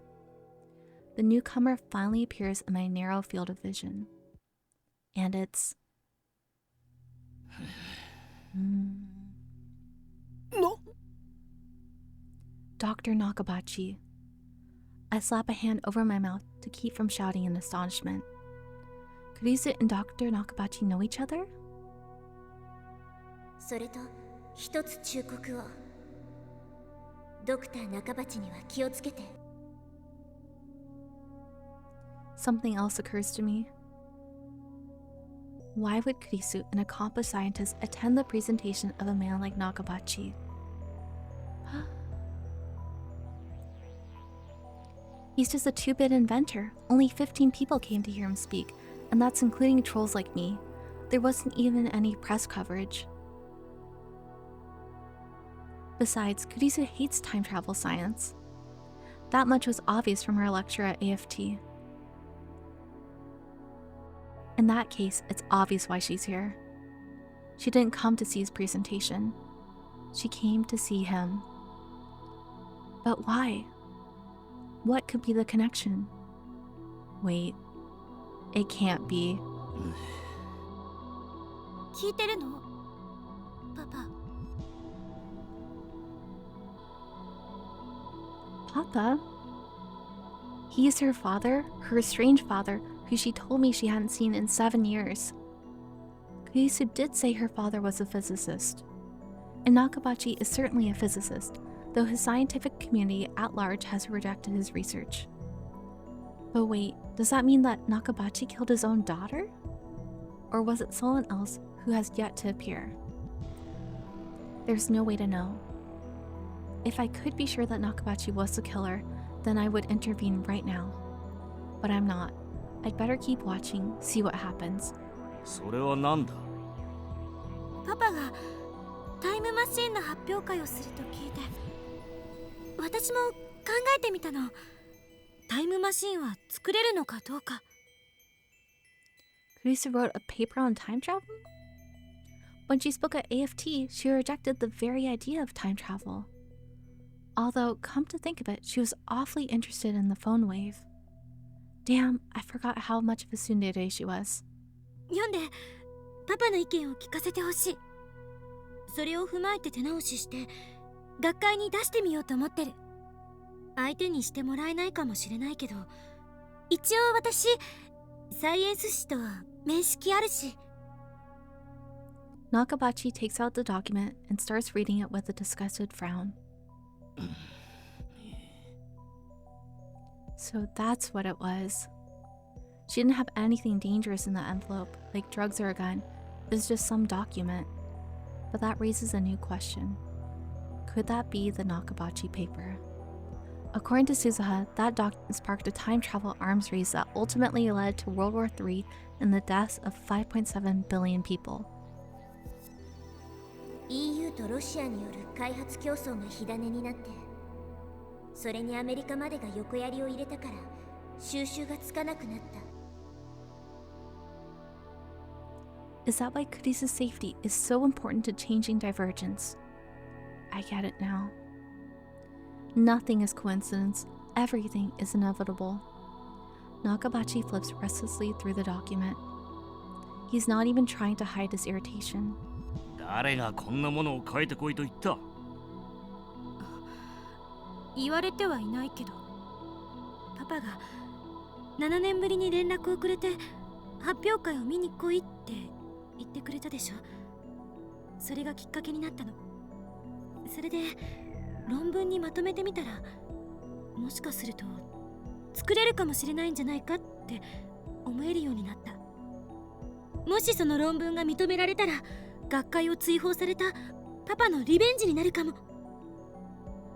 The newcomer finally appears in my narrow field of vision. And it's... No. Dr. Nakabachi. I slap a hand over my mouth to keep from shouting in astonishment. Kurisu and Dr. Nakabachi know each other? それと一つ忠告を。ドクター中鉢には気をつけて。 Something else occurs to me. Why would Kurisu, an accomplished scientist, attend the presentation of a man like Nakabachi? He's just a 2-bit inventor. Only 15 people came to hear him speak, and that's including trolls like me. There wasn't even any press coverage. Besides, Kurisu hates time travel science. That much was obvious from her lecture at AFT. In that case, it's obvious why she's here. She didn't come to see his presentation. She came to see him. But why? What could be the connection? Wait, it can't be. 聞いてるの？パパ。 Papa? He's her father, her estranged father, who she told me she hadn't seen in 7 years. Kurisu did say her father was a physicist. And Nakabachi is certainly a physicist, though his scientific community at large has rejected his research. But wait, does that mean that Nakabachi killed his own daughter? Or was it someone else who has yet to appear? There's no way to know. If I could be sure that Nakabachi was the killer, then I would intervene right now. But I'm not. I'd better keep watching, see what happens. それはなんだ？パパがタイムマシンの発表会をすると聞いて、私も考えてみたの。タイムマシンは作れるのかどうか。 Kurisu wrote a paper on time travel? When she spoke at AFT, she rejected the very idea of time travel. Although, come to think of it, she was awfully interested in the phone wave. Damn, I forgot how much of a tsundere she was. 読んで、パパの意見を聞かせてほしい。それを踏まえて手直しして、学会に出してみようと思ってる。相手にしてもらえないかもしれないけど、一応私、サイエンス誌とは面識あるし。 Nakabachi takes out the document and starts reading it with a disgusted frown. So that's what it was. She didn't have anything dangerous in the envelope, like drugs or a gun. It was just some document. But that raises a new question. Could that be the Nakabachi paper? According to Suzuha, that document sparked a time travel arms race that ultimately led to World War III and the deaths of 5.7 billion people. EU とロシアによる開発競争が火種になって、それにアメリカまでが横やりを入れたから収拾がつかなくなった。 Is that why Kurisu's safety is so important to changing divergence? I get it now. Nothing is coincidence. Everything is inevitable. Nakabachi flips restlessly through the document. He's not even trying to hide his irritation. 誰がこんなものを変えてこいと言った？言われてはいないけど、パパが7年ぶりに連絡をくれて発表会を見に来いって言ってくれたでしょ。それがきっかけになったの。それで論文にまとめてみたら、もしかすると作れるかもしれないんじゃないかって思えるようになった。もしその論文が認められたら、学会を追放されたパパのリベンジになるかも。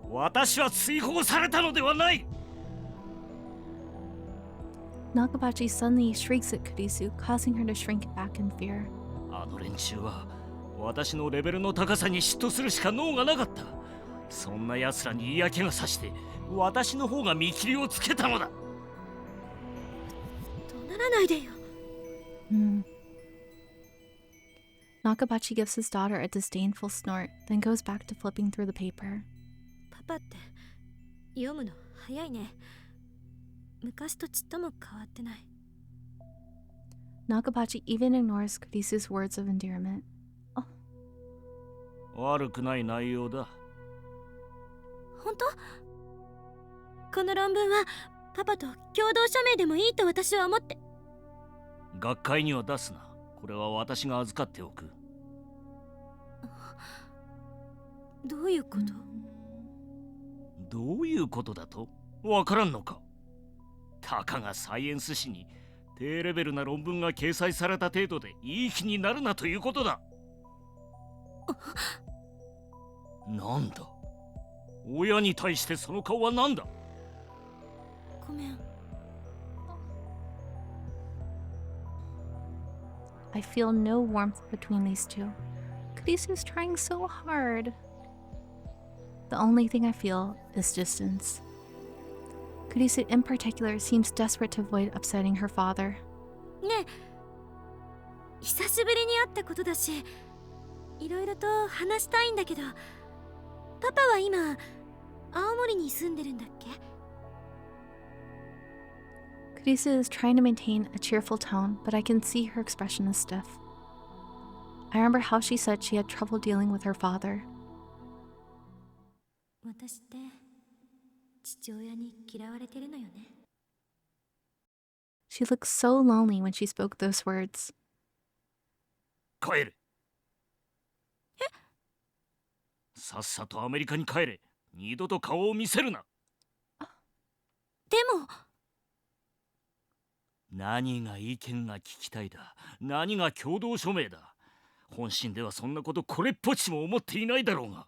私は追放されたのではない。 Nakabachi suddenly shrieks at Kurisu, causing her to shrink back in fear. あの連中は私のレベルの高さに嫉妬するしか能がなかった。そんな奴らに嫌気がさして私の方が見切りをつけたのだ。怒鳴らないでよ。Nakabachi gives his daughter a disdainful snort, then goes back to flipping through the paper. パパって読むの早いね。昔とちっとも変わってない。Nakabachi even ignores Kurisu's words of endearment. 悪くない内容だ。本当？この論文はパパと共同署名でもいいと私は思って。学会には出すな。これは私が預かっておく。どういうこと？どういうことだと？わからんのか？たかがサイエンス誌に低レベルな論文が掲載された程度でいい気になるなということだ。なんだ？親に対してその顔は何だ？ごめん。I feel no warmth between these two. Kurisu's trying so hard. The only thing I feel is distance. Kurisu in particular seems desperate to avoid upsetting her father. ねえ、久しぶりに会ったことだし、いろいろと話したいんだけど、パパは今青森に住んでるんだっけKurisu is trying to maintain a cheerful tone, but I can see her expression is stiff. I remember how she said she had trouble dealing with her father. 私って父親に嫌われてるのよね。She looked so lonely when she spoke those words. 帰れ。さっさとアメリカに帰れ。二度と顔を見せるな。でも何が意見が聞きたいだ。何が共同署名だ。本心ではそんなことこれっぽっちも思っていないだろうが。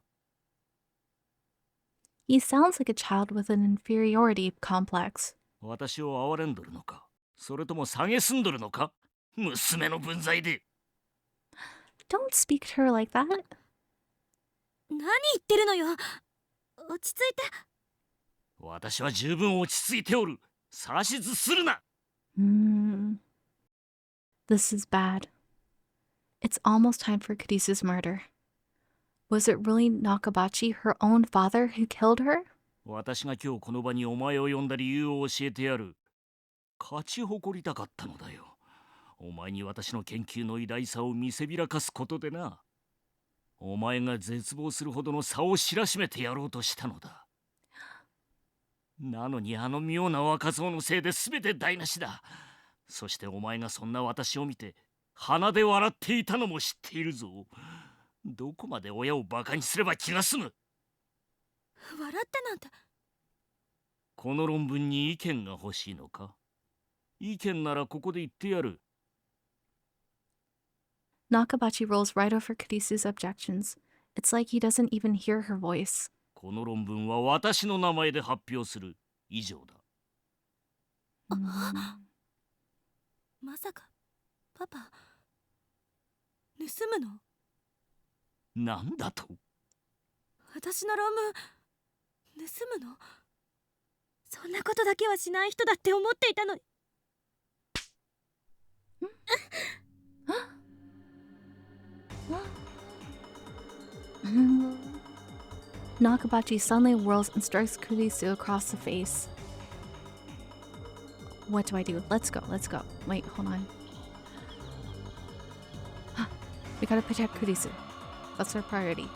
He sounds like a child with an inferiority complex. 私を憐れんどるのか、それとも蔑んどるのか、娘の分際で。Don't speak to her like that. 何言ってるのよ。落ち着いて。私は十分落ち着いておる。指図するな。This is bad. It's almost time for Kurisu's murder. Was it really Nakabachi, her own father, who killed her? 私が今日この場にお前を呼んだ理由を教えてやる。勝ち誇りたかったのだよ。お前に私の研究の偉大さを見せびらかすことでな。お前が絶望するほどの差を知らしめてやろうとしたのだ。なのにあの妙な若造のせいで全て台無しだ。そしてお前がそんな私を見て鼻で笑っていたのも知っているぞ。どこまで親をバカにすれば気が済む。笑ってなんて。この論文に意見が欲しいのか？意見ならここで言ってやる。Nakabachi rolls right over Kurisu's objections. It's like he doesn't even hear her voice. この論文は私の名前で発表する。以上だ。まさかパパ盗むの？なんだと？私の論文盗むの？そんなことだけはしない人だって思っていたのに。Nakabachi suddenly whirls and strikes Kurisu across the face. What do I do? Let's go, let's go. Wait, hold on. We gotta protect Kurisu. That's our priority.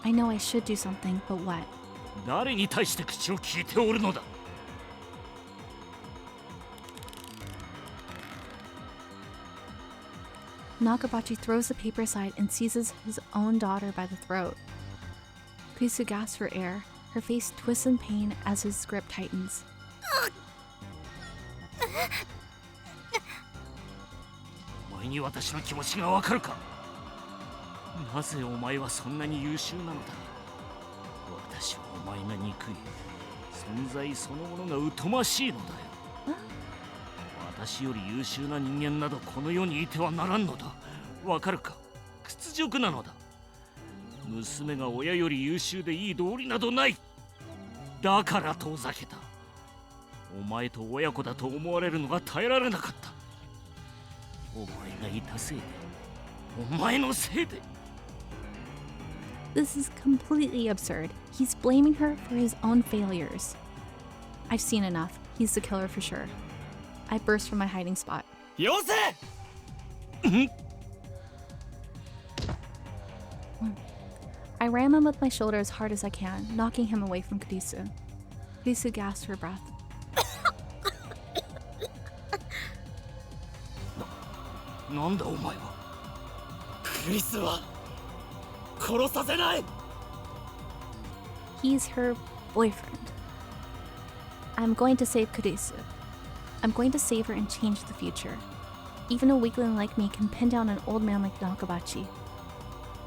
I know I should do something, but what? 誰に対して口を聞いておるのだ。Nakabachi throws the paper aside and seizes his own daughter by the throat. Kurisu gasps for air. Her face twists in pain as his grip tightens. お前に私の気持ちがわかるか？なぜお前はそんなに優秀なのだ？私はお前が憎い。存在そのものが疎ましいのだよ。私より優秀な人間などこの世にいてはならんのだ。わかるか、屈辱なのだ。娘が親より優秀でいい道理などない。だから遠ざけた。お前と親子だと思われるのが耐えられなかった。お前がいたせいで、お前のせいで。 This is completely absurd. He's blaming her for his own failures. I've seen enough. He's the killer for sure. I burst from my hiding spot. よせ。 I ram him with my shoulder as hard as I can, knocking him away from Kurisu. Kurisu gasped for breath. なんだお前は。クリスは殺させない。 He's her boyfriend. I'm going to save Kurisu. I'm going to save her and change the future. Even a weakling like me can pin down an old man like Nakabachi.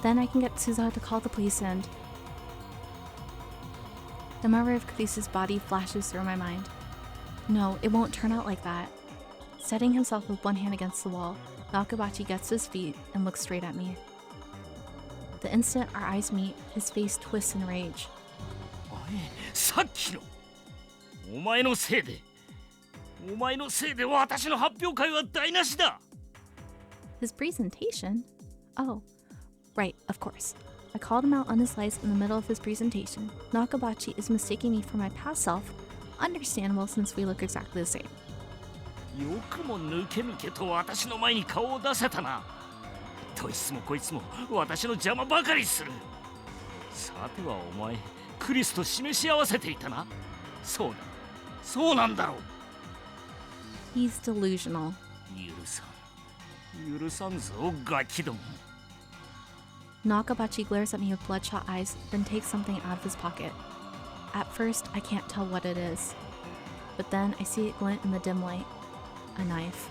Then I can get Suzawa to call the police and... The memory of Kurisu's body flashes through my mind. No, it won't turn out like that. Setting himself with one hand against the wall, Nakabachi gets to his feet and looks straight at me. The instant our eyes meet, his face twists in rage. お前、さっきのお前のせいで、お前のせいで私の発表会は台無しだ。 His presentation? Oh, right, of course. I called him out on his lies in the middle of his presentation. Nakabachi is mistaking me for my past self. Understandable since we look exactly the same. よくも抜け抜けと私の前に顔を出せたな。どいつもこいつも私の邪魔ばかりする。さてはお前、クリスと示し合わせていたな。そうだ、そうなんだろう。 He's delusional. 許さんぞ、ガキども。 Nakabachi glares at me with bloodshot eyes, then takes something out of his pocket. At first, I can't tell what it is. But then I see it glint in the dim light. A knife.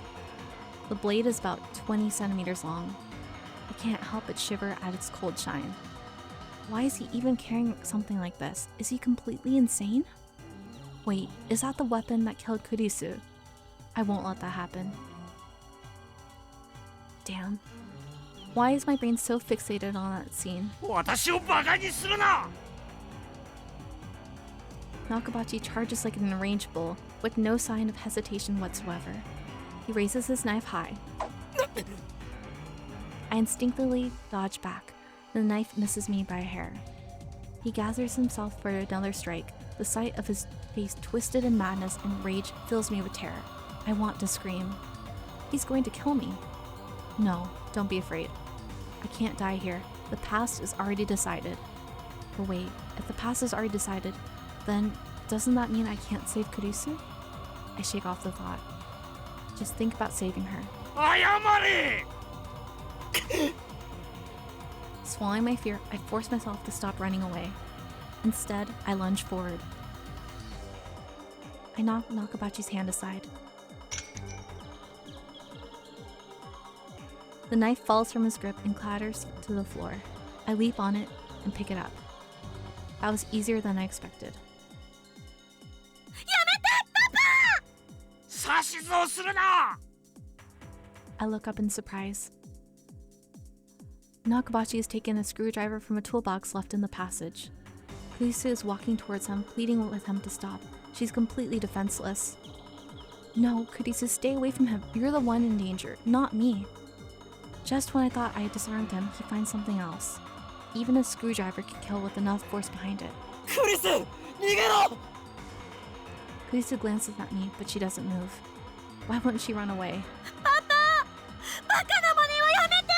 The blade is about 20 centimeters long. I can't help but shiver at its cold shine. Why is he even carrying something like this? Is he completely insane? Wait, is that the weapon that killed Kurisu? I won't let that happen. Damn. Why is my brain so fixated on that scene? 私をバカにするな。 Nakabachi charges like an enraged bull, with no sign of hesitation whatsoever. He raises his knife high. I instinctively dodge back. The knife misses me by a hair. He gathers himself for another strike. The sight of his face twisted in madness and rage fills me with terror. I want to scream. He's going to kill me. No, don't be afraid. I can't die here. The past is already decided. But wait, if the past is already decided, then doesn't that mean I can't save Kurisu? I shake off the thought. Just think about saving her. 謝れ。 Swallowing my fear, I force myself to stop running away. Instead, I lunge forward. I knock Nakabachi's hand aside. The knife falls from his grip and clatters to the floor. I leap on it and pick it up. That was easier than I expected. 指図をするな。 I look up in surprise. Nakabachi has taken a screwdriver from a toolbox left in the passage. Kurisu is walking towards him, pleading with him to stop. She's completely defenseless. No, Kurisu, stay away from him. You're the one in danger, not me. Just when I thought I had disarmed him, he finds something else. Even a screwdriver can kill with enough force behind it. クリス、逃げろ。 Kurisu glances at me, but she doesn't move. Why wouldn't she run away? バカな真似はやめて。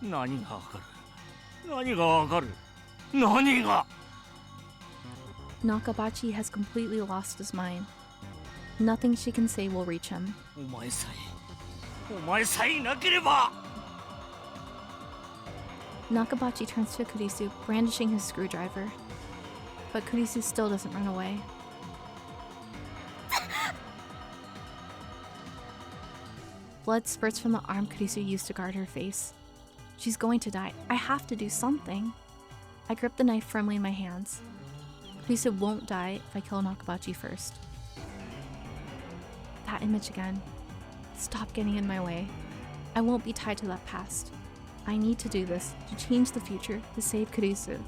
何がわかる。何がわかる。何が。 Nakabachi has completely lost his mind. Nothing she can say will reach him. お前さえいなければ。 Nakabachi turns to Kurisu, brandishing his screwdriver. But Kurisu still doesn't run away. Blood spurts from the arm Kurisu used to guard her face. She's going to die. I have to do something. I grip the knife firmly in my hands. Kurisu won't die if I kill Nakabachi first. That image again. Stop getting in my way. I won't be tied to that past. I need to do this to change the future to save Kurisu.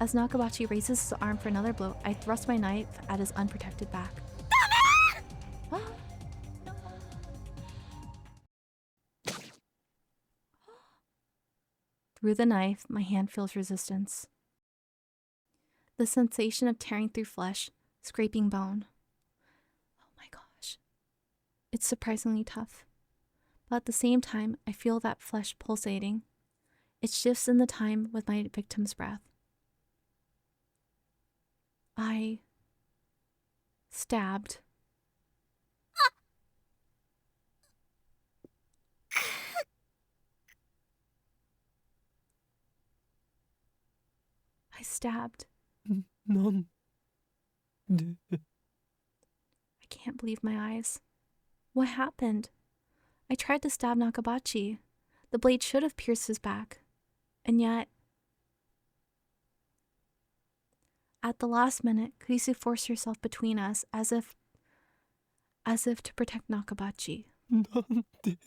As Nakabachi raises his arm for another blow, I thrust my knife at his unprotected back. Through the knife, my hand feels resistance. The sensation of tearing through flesh, scraping bone. Oh my gosh. It's surprisingly tough. But at the same time, I feel that flesh pulsating. It shifts in the time with my victim's breath. I stabbed. I stabbed. なんで I can't believe my eyes. What happened? I tried to stab Nakabachi. The blade should have pierced his back. And yet, at the last minute, Kurisu forced herself between us as if to protect Nakabachi. なんで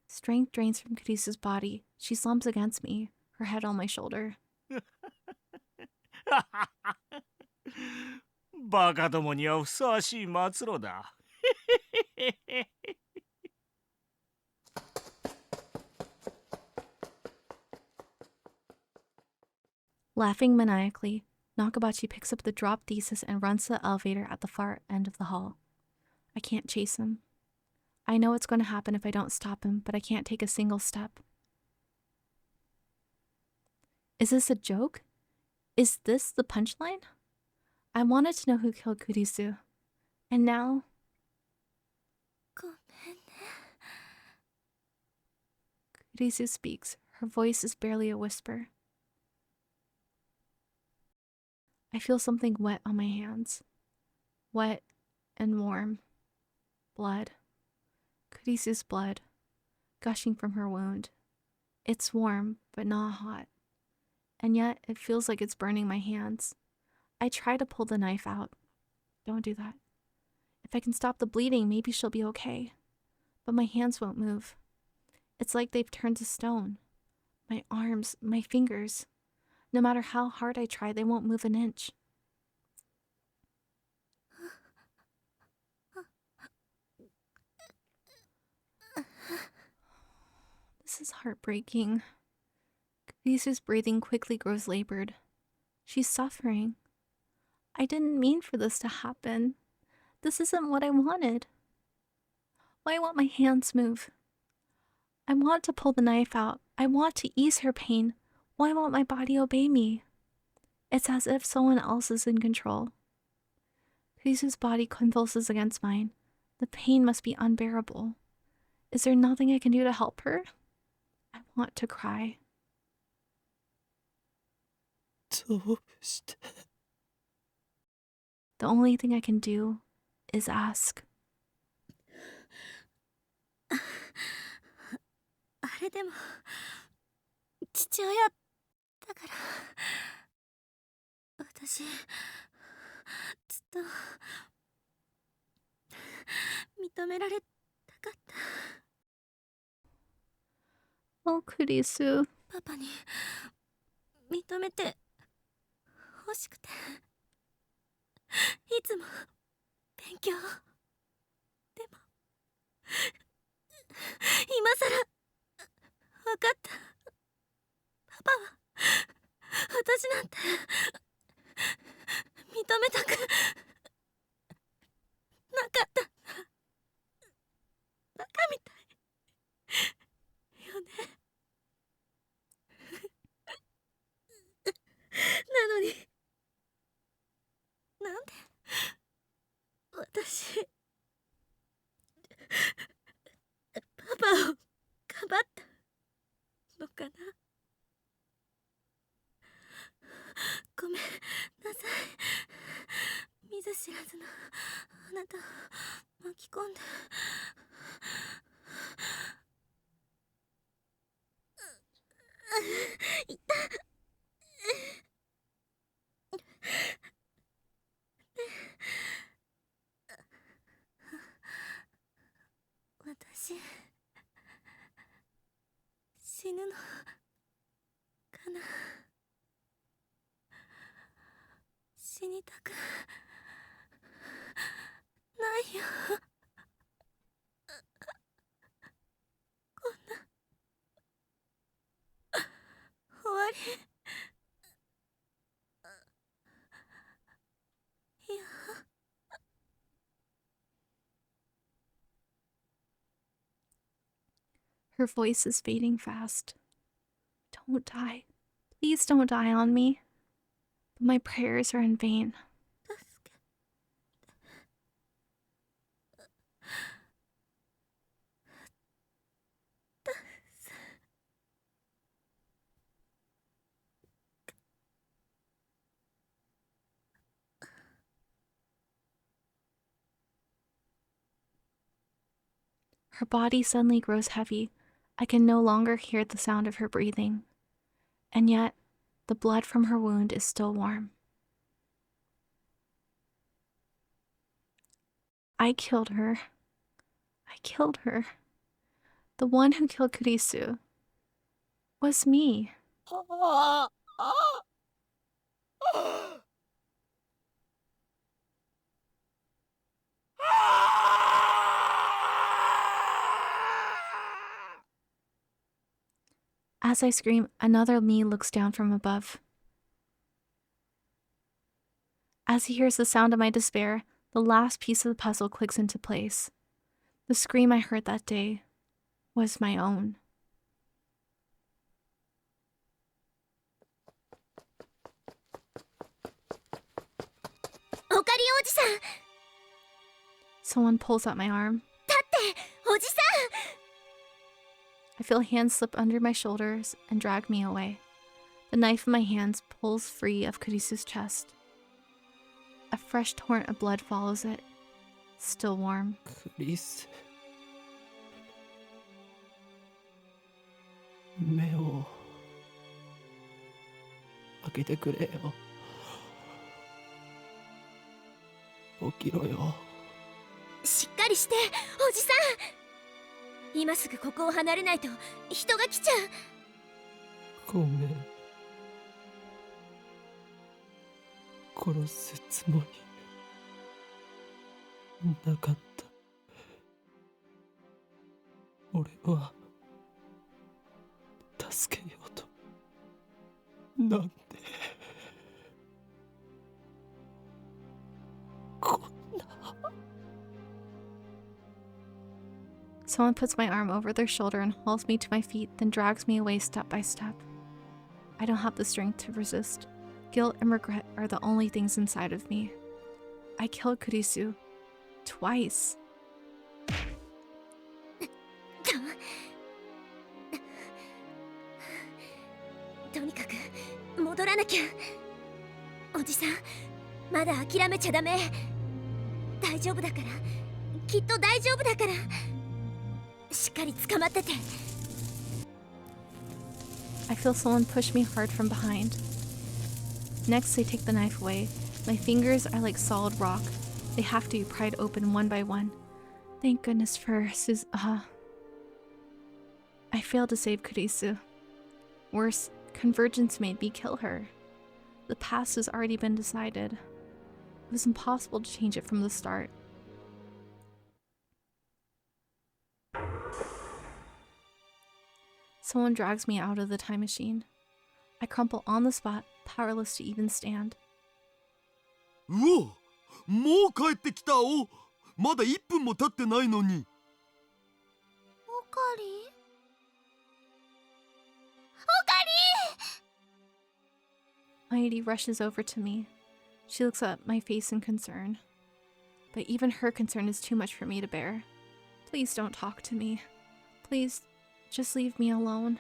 Strength drains from Kurisu's body. She slumps against me, her head on my shoulder. バカどもにはふさわしい末路だ。Laughing maniacally, Nakabachi picks up the dropped thesis and runs to the elevator at the far end of the hall. I can't chase him. I know what's going to happen if I don't stop him, but I can't take a single step. Is this a joke? Is this the punchline? I wanted to know who killed Kurisu. And now... ごめんね。 Kurisu speaks. Her voice is barely a whisper. I feel something wet on my hands. Wet and warm. Blood. Kurisu's blood. Gushing from her wound. It's warm, but not hot. And yet, it feels like it's burning my hands. I try to pull the knife out. Don't do that. If I can stop the bleeding, maybe she'll be okay. But my hands won't move. It's like they've turned to stone. My arms, my fingers. No matter how hard I try, they won't move an inch. This is heartbreaking. Kurisu's breathing quickly grows labored. She's suffering. I didn't mean for this to happen. This isn't what I wanted. Why won't my hands move? I want to pull the knife out. I want to ease her pain. Why won't my body obey me? It's as if someone else is in control. Kurisu's body convulses against mine. The pain must be unbearable. Is there nothing I can do to help her? I want to cry. どうして The only thing I can do is ask. あれでも父親だから私ずっと認められたかった Oh, Kurisu. パパに認めて欲しくていつも勉強でも今さら分かったパパは私なんて認めたくなかったバカみたいよねなのになんで私パパをかばったのかなごめんなさい見ず知らずのあなたを巻き込んでいた死にたくないよ。こんな終わり。いや。Her voice is fading fast. Don't die. Please don't die on me. But my prayers are in vain. 助けて。 Her body suddenly grows heavy. I can no longer hear the sound of her breathing. And yet, the blood from her wound is still warm. I killed her. I killed her. The one who killed Kurisu was me. As I scream, another me looks down from above. As he hears the sound of my despair, the last piece of the puzzle clicks into place. The scream I heard that day was my own. Someone pulls at my arm. I feel hands slip under my shoulders and drag me away. The knife in my hands pulls free of Kurisu's chest. A fresh torrent of blood follows it, still warm. クリス、目を開けてくれよ。起きろよ。しっかりして、おじさん。今すぐここを離れないと人が来ちゃう。ごめん。殺すつもりなかった。俺は助けようと。なんでこんな。Someone puts my arm over their shoulder and hauls me to my feet, then drags me away step by step. I don't have the strength to resist. Guilt and regret are the only things inside of me. I killed Kurisu. Twice. とにかく戻らなきゃ。おじさん、まだ諦めちゃダメ。大丈夫だから、きっと大丈夫だから。しっかり捕まってて。I feel someone push me hard from behind. Next, they take the knife away. My fingers are like solid rock. They have to be pried open one by one. Thank goodness for I failed to save Kurisu. Worse, Convergence made me kill her. The past has already been decided. It was impossible to change it from the start. Someone drags me out of the time machine. I crumple on the spot, powerless to even stand. うお、もう帰ってきたお。まだ1分も経ってないのに。おかり？おかり！ Mighty rushes over to me. She looks at my face in concern. But even her concern is too much for me to bear. Please don't talk to me. Please, just leave me alone.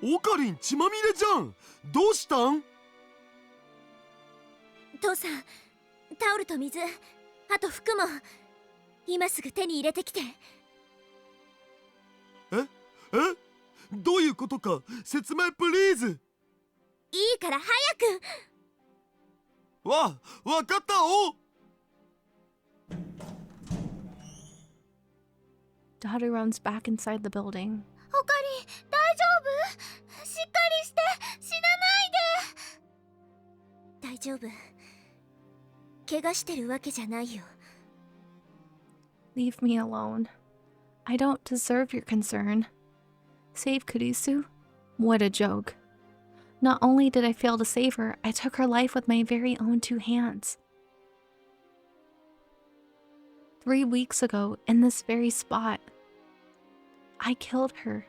オカリン血まみれじゃん。どうしたん？父さん、タオルと水、あと服も今すぐ手に入れてきて。どういうことか説明プリーズ。いいから早く。わかったお。Daughter runs back inside the building. おかり、大丈夫？しっかりして、死なないで。大丈夫。怪我してるわけじゃないよ。 Leave me alone. I don't deserve your concern. Save Kurisu? What a joke. Not only did I fail to save her, I took her life with my very own 2 hands. 3 weeks ago, in this very spot, I killed her.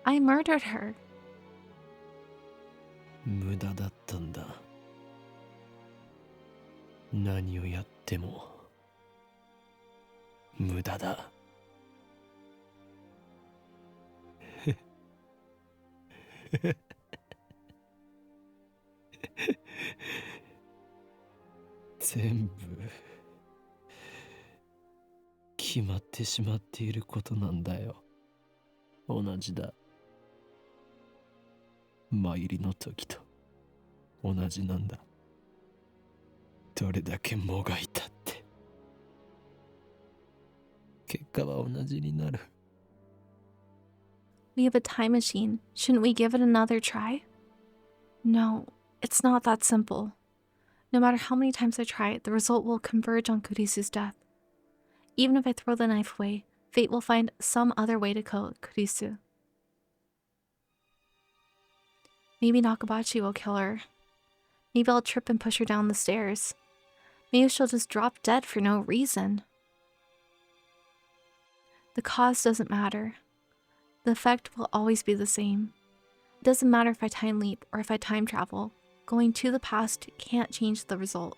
I murdered her. 無駄だったんだ。何をやっても無駄だ。全部決まってしまっていることなんだよ。同じだ。参りの時と同じなんだ。どれだけもがいたって結果は同じになる。 We have a time machine. Shouldn't we give it another try? No, it's not that simple. No matter how many times I try, the result will converge on Kurisu's death. Even if I throw the knife away, fate will find some other way to kill Kurisu. Maybe Nakabachi will kill her. Maybe I'll trip and push her down the stairs. Maybe she'll just drop dead for no reason. The cause doesn't matter. The effect will always be the same. It doesn't matter if I time leap or if I time travel. Going to the past can't change the result.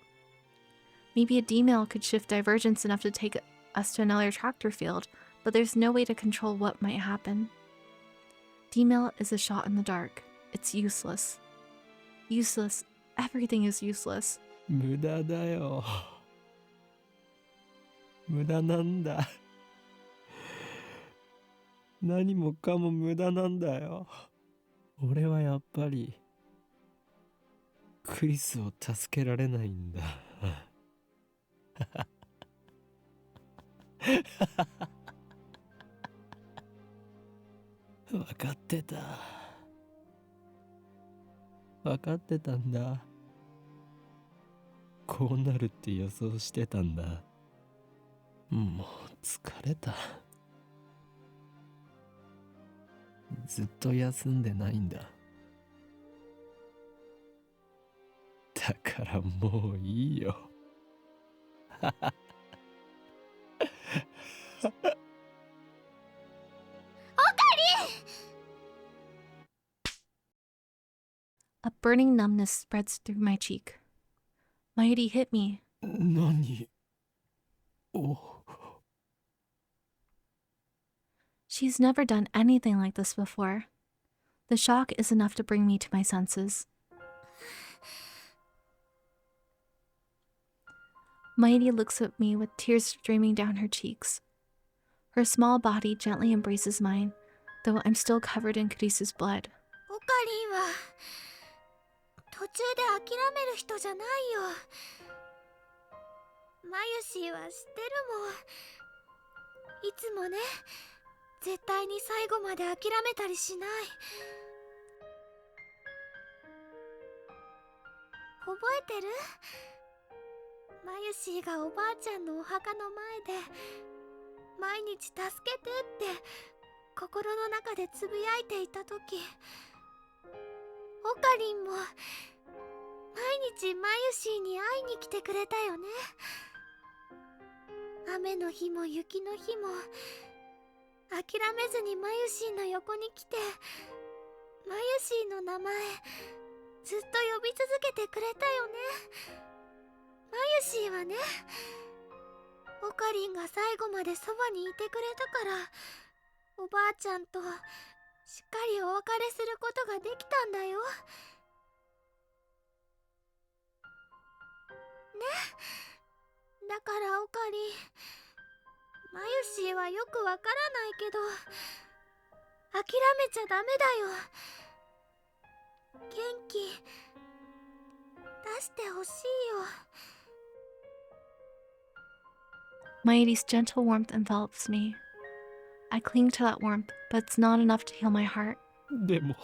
Maybe a D-mail could shift divergence enough to take us to another tractor field, but there's no way to control what might happen. D-mail is a shot in the dark. It's useless. Useless. Everything is useless. 無駄だよ。無駄なんだ。何もかも無駄なんだよ。俺はやっぱりクリスを助けられないんだ。分かってた。分かってたんだ。こうなるって予想してたんだ。もう疲れた。ずっと休んでないんだ。だからもういいよ。A burning numbness spreads through my cheek. Mighty hit me. 何を。 She's never done anything like this before. The shock is enough to bring me to my senses. Mighty looks at me with tears streaming down her cheeks. Her small body gently embraces mine, though I'm still covered in Kurisu's blood. オカリンは途中で諦める人じゃないよ。マユシーは知ってるもん。いつもね、絶対に最後まで諦めたりしない。覚えてる？マユシーがおばあちゃんのお墓の前で毎日助けてって心の中でつぶやいていた時、オカリンも毎日マユシーに会いに来てくれたよね。雨の日も雪の日も諦めずにマユシーの横に来て、マユシーの名前ずっと呼び続けてくれたよね。マユシーはね、オカリンが最後までそばにいてくれたから、おばあちゃんとしっかりお別れすることができたんだよ。ね。だからオカリン、マユシーはよくわからないけど諦めちゃダメだよ。元気出してほしいよ。 Mighty's gentle warmth envelops me. I cling to that warmth, but it's not enough to heal my heart. でも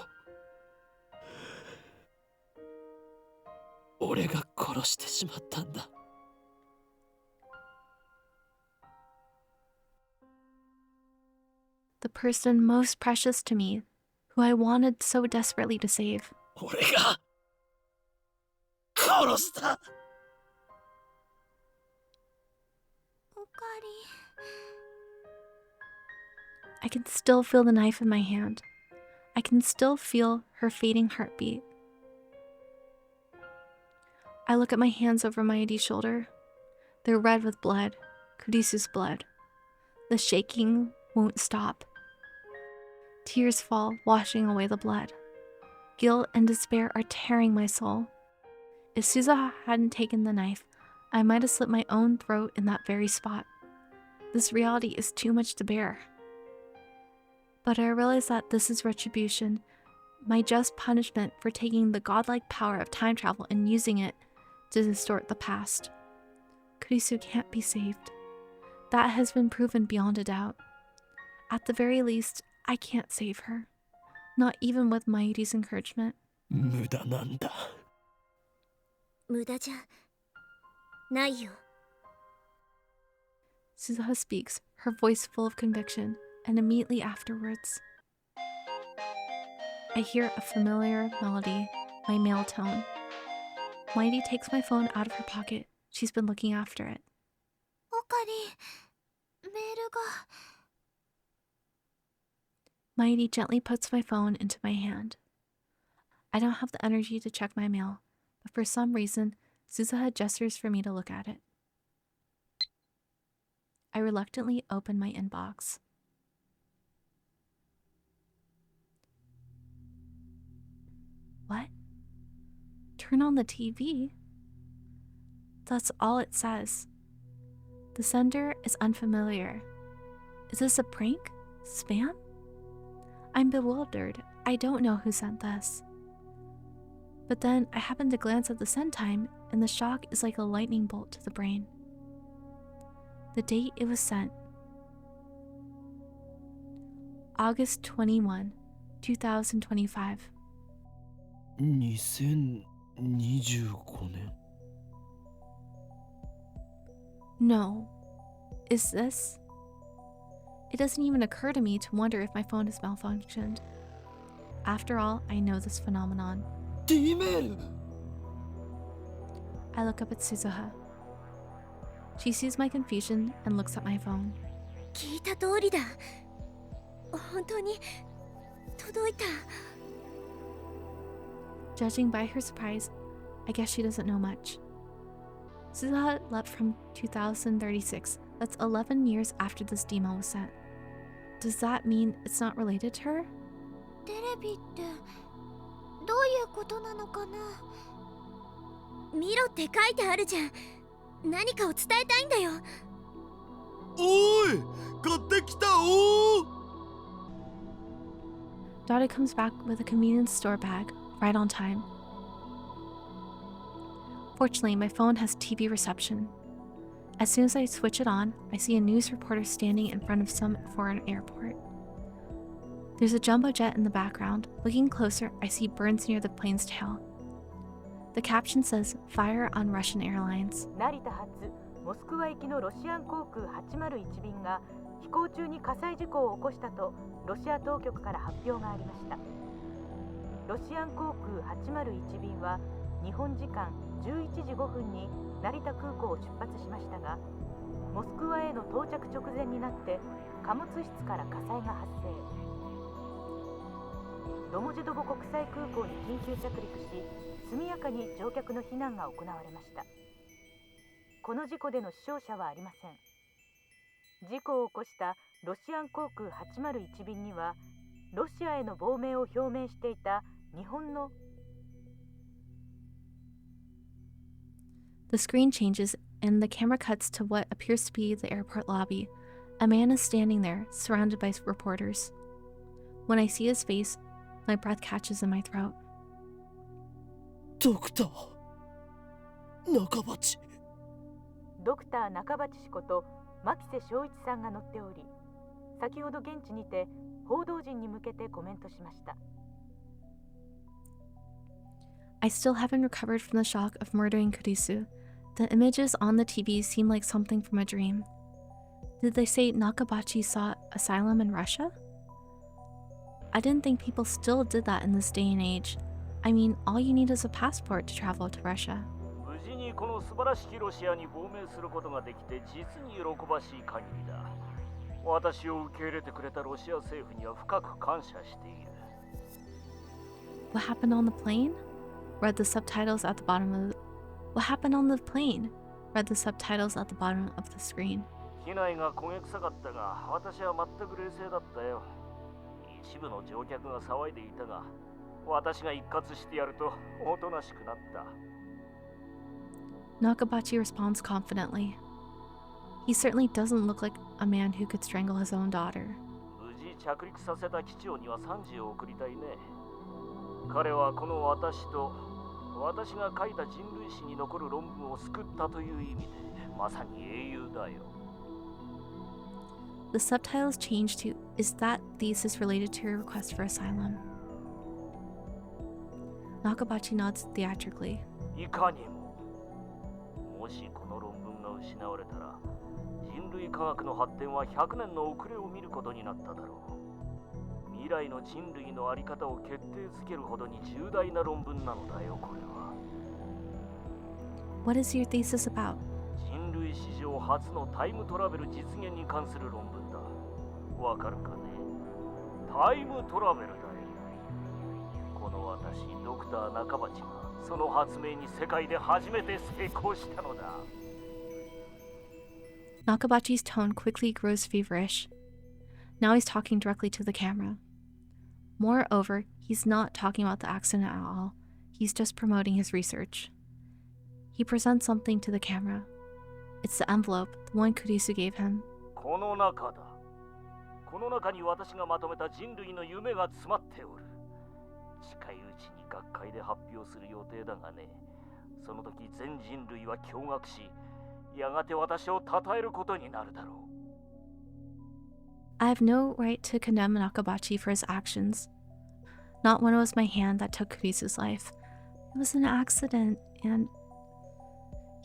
俺が殺してしまったんだ。The person most precious to me, who I wanted so desperately to save. 俺が殺した。おかり。 I can still feel the knife in my hand. I can still feel her fading heartbeat. I look at my hands over Maegi's shoulder. They're red with blood, Kurisu's blood. The shaking won't stop. Tears fall, washing away the blood. Guilt and despair are tearing my soul. If Suzuha hadn't taken the knife, I might have slit my own throat in that very spot. This reality is too much to bear. But I realize that this is retribution, my just punishment for taking the godlike power of time travel and using it to distort the past. Kurisu can't be saved. That has been proven beyond a doubt. At the very least, I can't save her. Not even with Maegi's encouragement. 無駄なんだ。無駄じゃないよ。 Suzuha speaks, her voice full of conviction, and immediately afterwards, I hear a familiar melody, my male tone. Mighty takes my phone out of her pocket. She's been looking after it. おかり、メールが。 Mighty gently puts my phone into my hand. I don't have the energy to check my mail, but for some reason, Suzuha gestures for me to look at it. I reluctantly open my inbox. What? Turn on the TV? That's all it says. The sender is unfamiliar. Is this a prank? Spam? I'm bewildered. I don't know who sent this. But then I happen to glance at the send time, and the shock is like a lightning bolt to the brain. The date it was sent: August 21, 2025. 2025年。 No. Is this? It doesn't even occur to me to wonder if my phone has malfunctioned. After all, I know this phenomenon. D メール。 I look up at Suzuha. She sees my confusion and looks at my phone. 聞いた通りだ。本当に届いた。 Judging by her surprise, I guess she doesn't know much. Suzuha leapt from 2036. That's 11 years after this demo was sent. Does that mean it's not related to her? テレビってどういうことなのかな。見ろって書いてあるじゃん。何かを伝えたいんだよ。おい、買ってきたおー。 Dada comes back with a convenience store bag, right on time. Fortunately, my phone has TV reception. As soon as I switch it on, I see a news reporter standing in front of some foreign airport. There's a jumbo jet in the background. Looking closer, I see burns near the plane's tail. The caption says, "Fire on Russian Airlines." 成田発モスクワ行きのロシアン航空801便が飛行中に火災事故を起こしたとロシア当局から発表がありました。ロシアン航空801便は日本時間11時5分に成田空港を出発しましたが、モスクワへの到着直前になって貨物室から火災が発生。ドモジェドボ国際空港に緊急着陸し、速やかに乗客の避難が行われました。この事故での死傷者はありません。事故を起こしたロシアン航空801便には、ロシアへの亡命を表明していた日本の The screen changes and the camera cuts to what appears to be the airport lobby. A man is standing there, surrounded by reporters. When I see his face, my breath catches in my throat. ドクター中鉢。ドクター中鉢氏こと牧瀬正一さんが乗っており、先ほど現地にて報道陣に向けてコメントしました。I still haven't recovered from the shock of murdering Kurisu. The images on the TV seem like something from a dream. Did they say Nakabachi sought asylum in Russia? I didn't think people still did that in this day and age. I mean, all you need is a passport to travel to Russia. 無事にこの素晴らしきロシアに亡命することができて実に喜ばしい限りだ。私を受け入れてくれたロシア政府には深く感謝している。What happened on the plane? Read the subtitles at the bottom of the... What happened on the plane? Read the subtitles at the bottom of the screen. 機内が焦げ臭かったが、私は全く冷静だったよ。一部の乗客が騒いでいたが、私が一括してやるとおとなしくなった。Nakabachi responds confidently. He certainly doesn't look like a man who could strangle his own daughter. 無事着陸させた機長には賛辞を送りたいね。彼はこの私と私が書いた人類史に残る論文を救ったという意味でまさに英雄だよ。The subtitles change to, "Is that thesis related to your request for asylum?" Nakabachi nods theatrically. いかにも。もしこの論文が失われたら、人類科学の発展は100年の遅れを見ることになっただろう。未来の人類の在り方を決定づけるほどに重大な論文なのだよ、これは。What is your thesis about? 人類史上初のタイムトラベル実現に関する論文だ。わかるかね？タイムトラベルだよ。この私、ドクター中鉢がその発明に世界で初めて成功したのだ。Nakabachi's tone quickly grows feverish. Now he's talking directly to the camera. Moreover, he's not talking about the accident at all. He's just promoting his research. He presents something to the camera. It's the envelope, the one Kurisu gave him. この中だ。この中に私がまとめた人類の夢が詰まっておる。近いうちに学会で発表する予定だがね。その時全人類は驚愕し、やがて私を称えることになるだろう。I have no right to condemn Nakabachi for his actions. Not when it was my hand that took Kurisu's life. It was an accident, and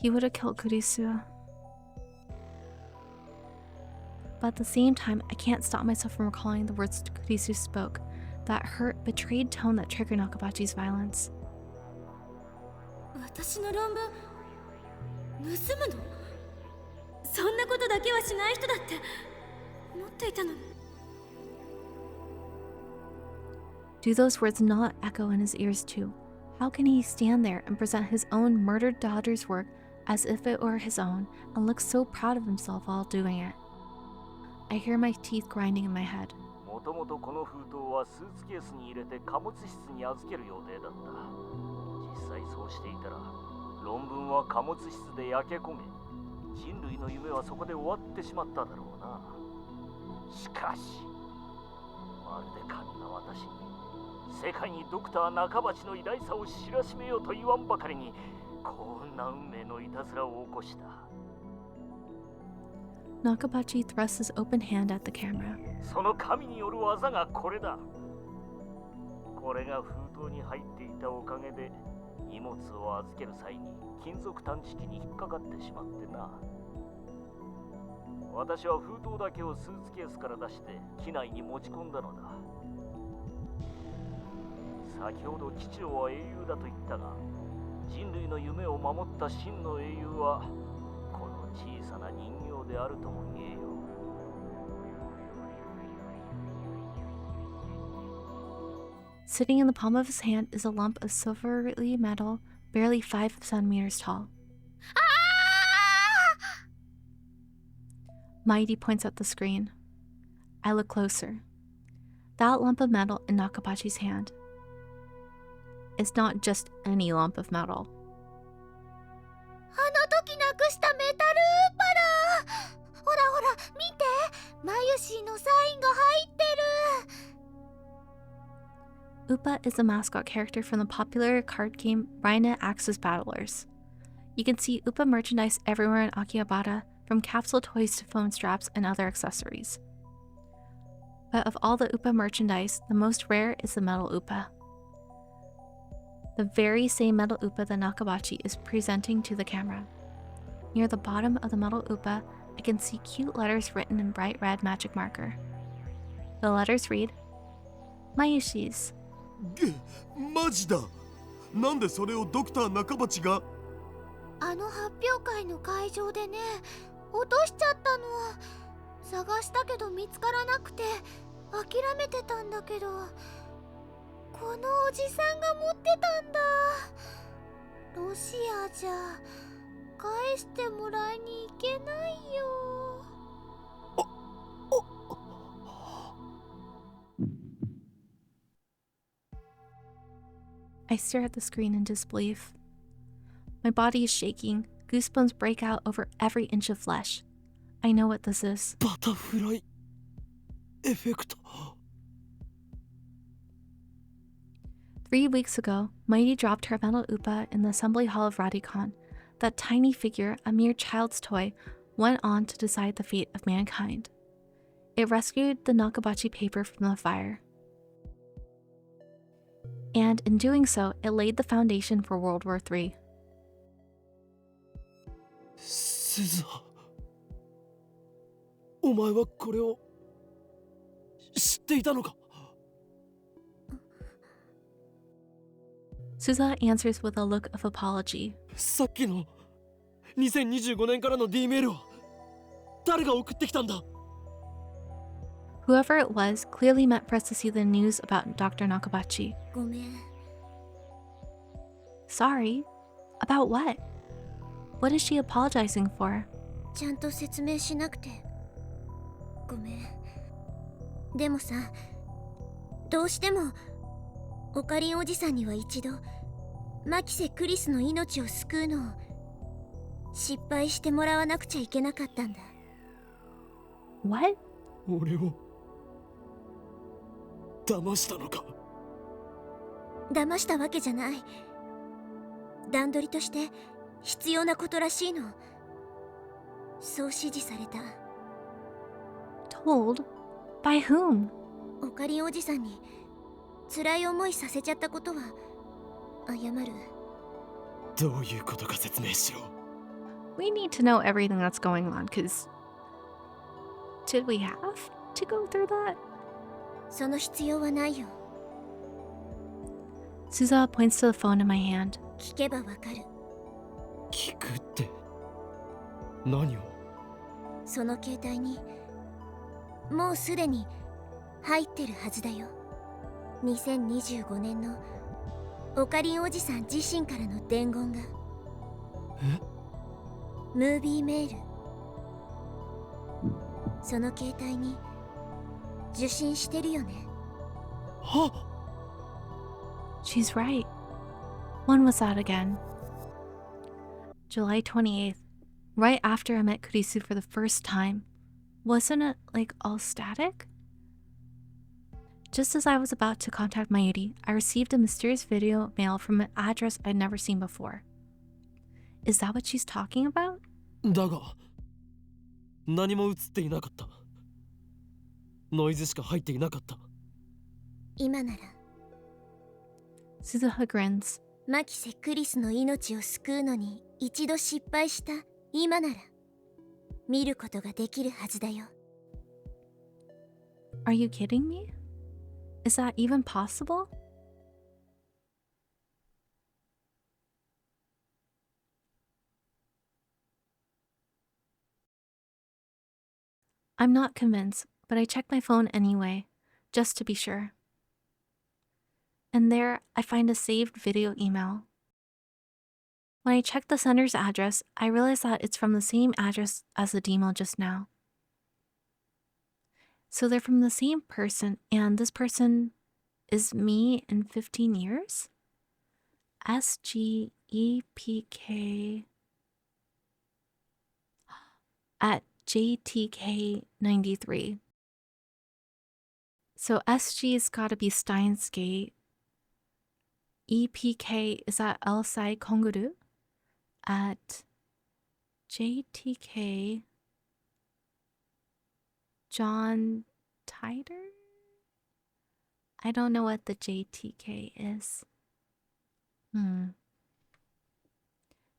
he would have killed Kurisu. But at the same time, I can't stop myself from recalling the words Kurisu spoke, that hurt, betrayed tone that triggered Nakabachi's violence. 私の論文盗むの？そんなことだけはしない人だって思っていたのに。Do those words not echo in his ears too? How can he stand there and present his own murdered daughter's work as if it were his own and look so proud of himself while doing it? I hear my teeth grinding in my head. もともとこの封筒はスーツケースに入れて貨物室に預ける予定だった。実際そうしていたら論文は貨物室で焼け焦げ、人類の夢はそこで終わってしまっただろうな。しかしまるで神が私に世界にドクター中鉢の偉大さを知らしめようと言わんばかりにこんな運命のいたずらを起こした。Nakabachi thrusts his open hand at the camera. その神による技がこれだ。これが封筒に入っていたおかげで荷物を預ける際に金属探知機に引っかかってしまってな。私は封筒だけをスーツケースから出して機内に持ち込んだのだ。先ほど機長は英雄だと言ったが、人類の夢を守った真の英雄はこの小さな人形であるとも言えよ。Sitting in the palm of his hand is a lump of silvery metal, barely 5 centimeters tall. Mighty points at the screen. I look closer. That lump of metal in Nakabachi's hand. It's not just any lump of metal. あの時なくしたメタルウーパだ。ほらほら見て、マユシーのサインが入ってる。 Upa is a mascot character from the popular card game Rhina Axis Battlers. You can see Upa merchandise everywhere in Akihabara, from capsule toys to phone straps and other accessories. But of all the Upa merchandise, the most rare is the metal Upa. The very same metal Upa that Nakabachi is presenting to the camera. Near the bottom of the metal Upa, I can see cute letters written in bright red magic marker. The letters read, Mayushi's. マジだ。なんでそれをドクター中鉢が？あの発表会の会場でね、落としちゃったの。探したけど見つからなくて諦めてたんだけど、このおじさんが持ってたんだ。ロシアじゃ返してもらいに行けないよ。I stare at the screen in disbelief. My body is shaking. Goosebumps break out over every inch of flesh. I know what this is. バタフライエフェクト。 3 weeks ago, Mighty dropped her metal upa in the assembly hall of Radicon. That tiny figure, a mere child's toy, went on to decide the fate of mankind. It rescued the Nakabachi paper from the fire. And in doing so, it laid the foundation for World War III. 鈴葉、お前はこれを知っていたのか？ Suza answers with a look of apology. さっきの2025年からの D メールは誰が送ってきたんだ？ Whoever it was clearly meant for us to see the news about Dr. Nakabachi. ごめん。 Sorry? About what? What is she apologizing for? ちゃんと説明しなくてごめん。でもさ、どうしてもオカリンおじさんには一度マキセ・クリスの命を救うのを失敗してもらわなくちゃいけなかったんだ。 What? 俺を騙したのか？騙したわけじゃない。段取りとして必要なことらしいの。そう指示された。 Told? By whom? オカリンおじさんに辛い思いさせちゃったことは謝る。どういうことか説明しろ。 We need to know everything that's going on, cause... Did we have to go through that? その必要はないよ。 Suza points to the phone in my hand. 聞けばわかる。聞くって何を？その携帯にもうすでに入ってるはずだよ。2025年のオカリンおじさん自身からの伝言が。え？ムービーメール。その携帯に受信してるよね。は？ She's right. When was that again? July 28th, right after I met Kurisu for the first time. Wasn't it, like, all static? Just as I was about to contact Mayuri, I received a mysterious video mail from an address I'd never seen before. Is that what she's talking about? だが何も映っていなかった。ノイズしか入っていなかった。今なら Suzuha grins. マキセ・クリスの命を救うのに一度失敗した今なら見ることができるはずだよ。 Are you kidding me? Is that even possible? I'm not convinced, but I check my phone anyway, just to be sure. And there, I find a saved video email. When I check the sender's address, I realize that it's from the same address as the email just now. So they're from the same person, and this person is me in 15 years? SGEPK at JTK93. So SG's gotta be Steins Gate. EPK is at Elsai Konguru at JTK John Tider? I don't know what the JTK is.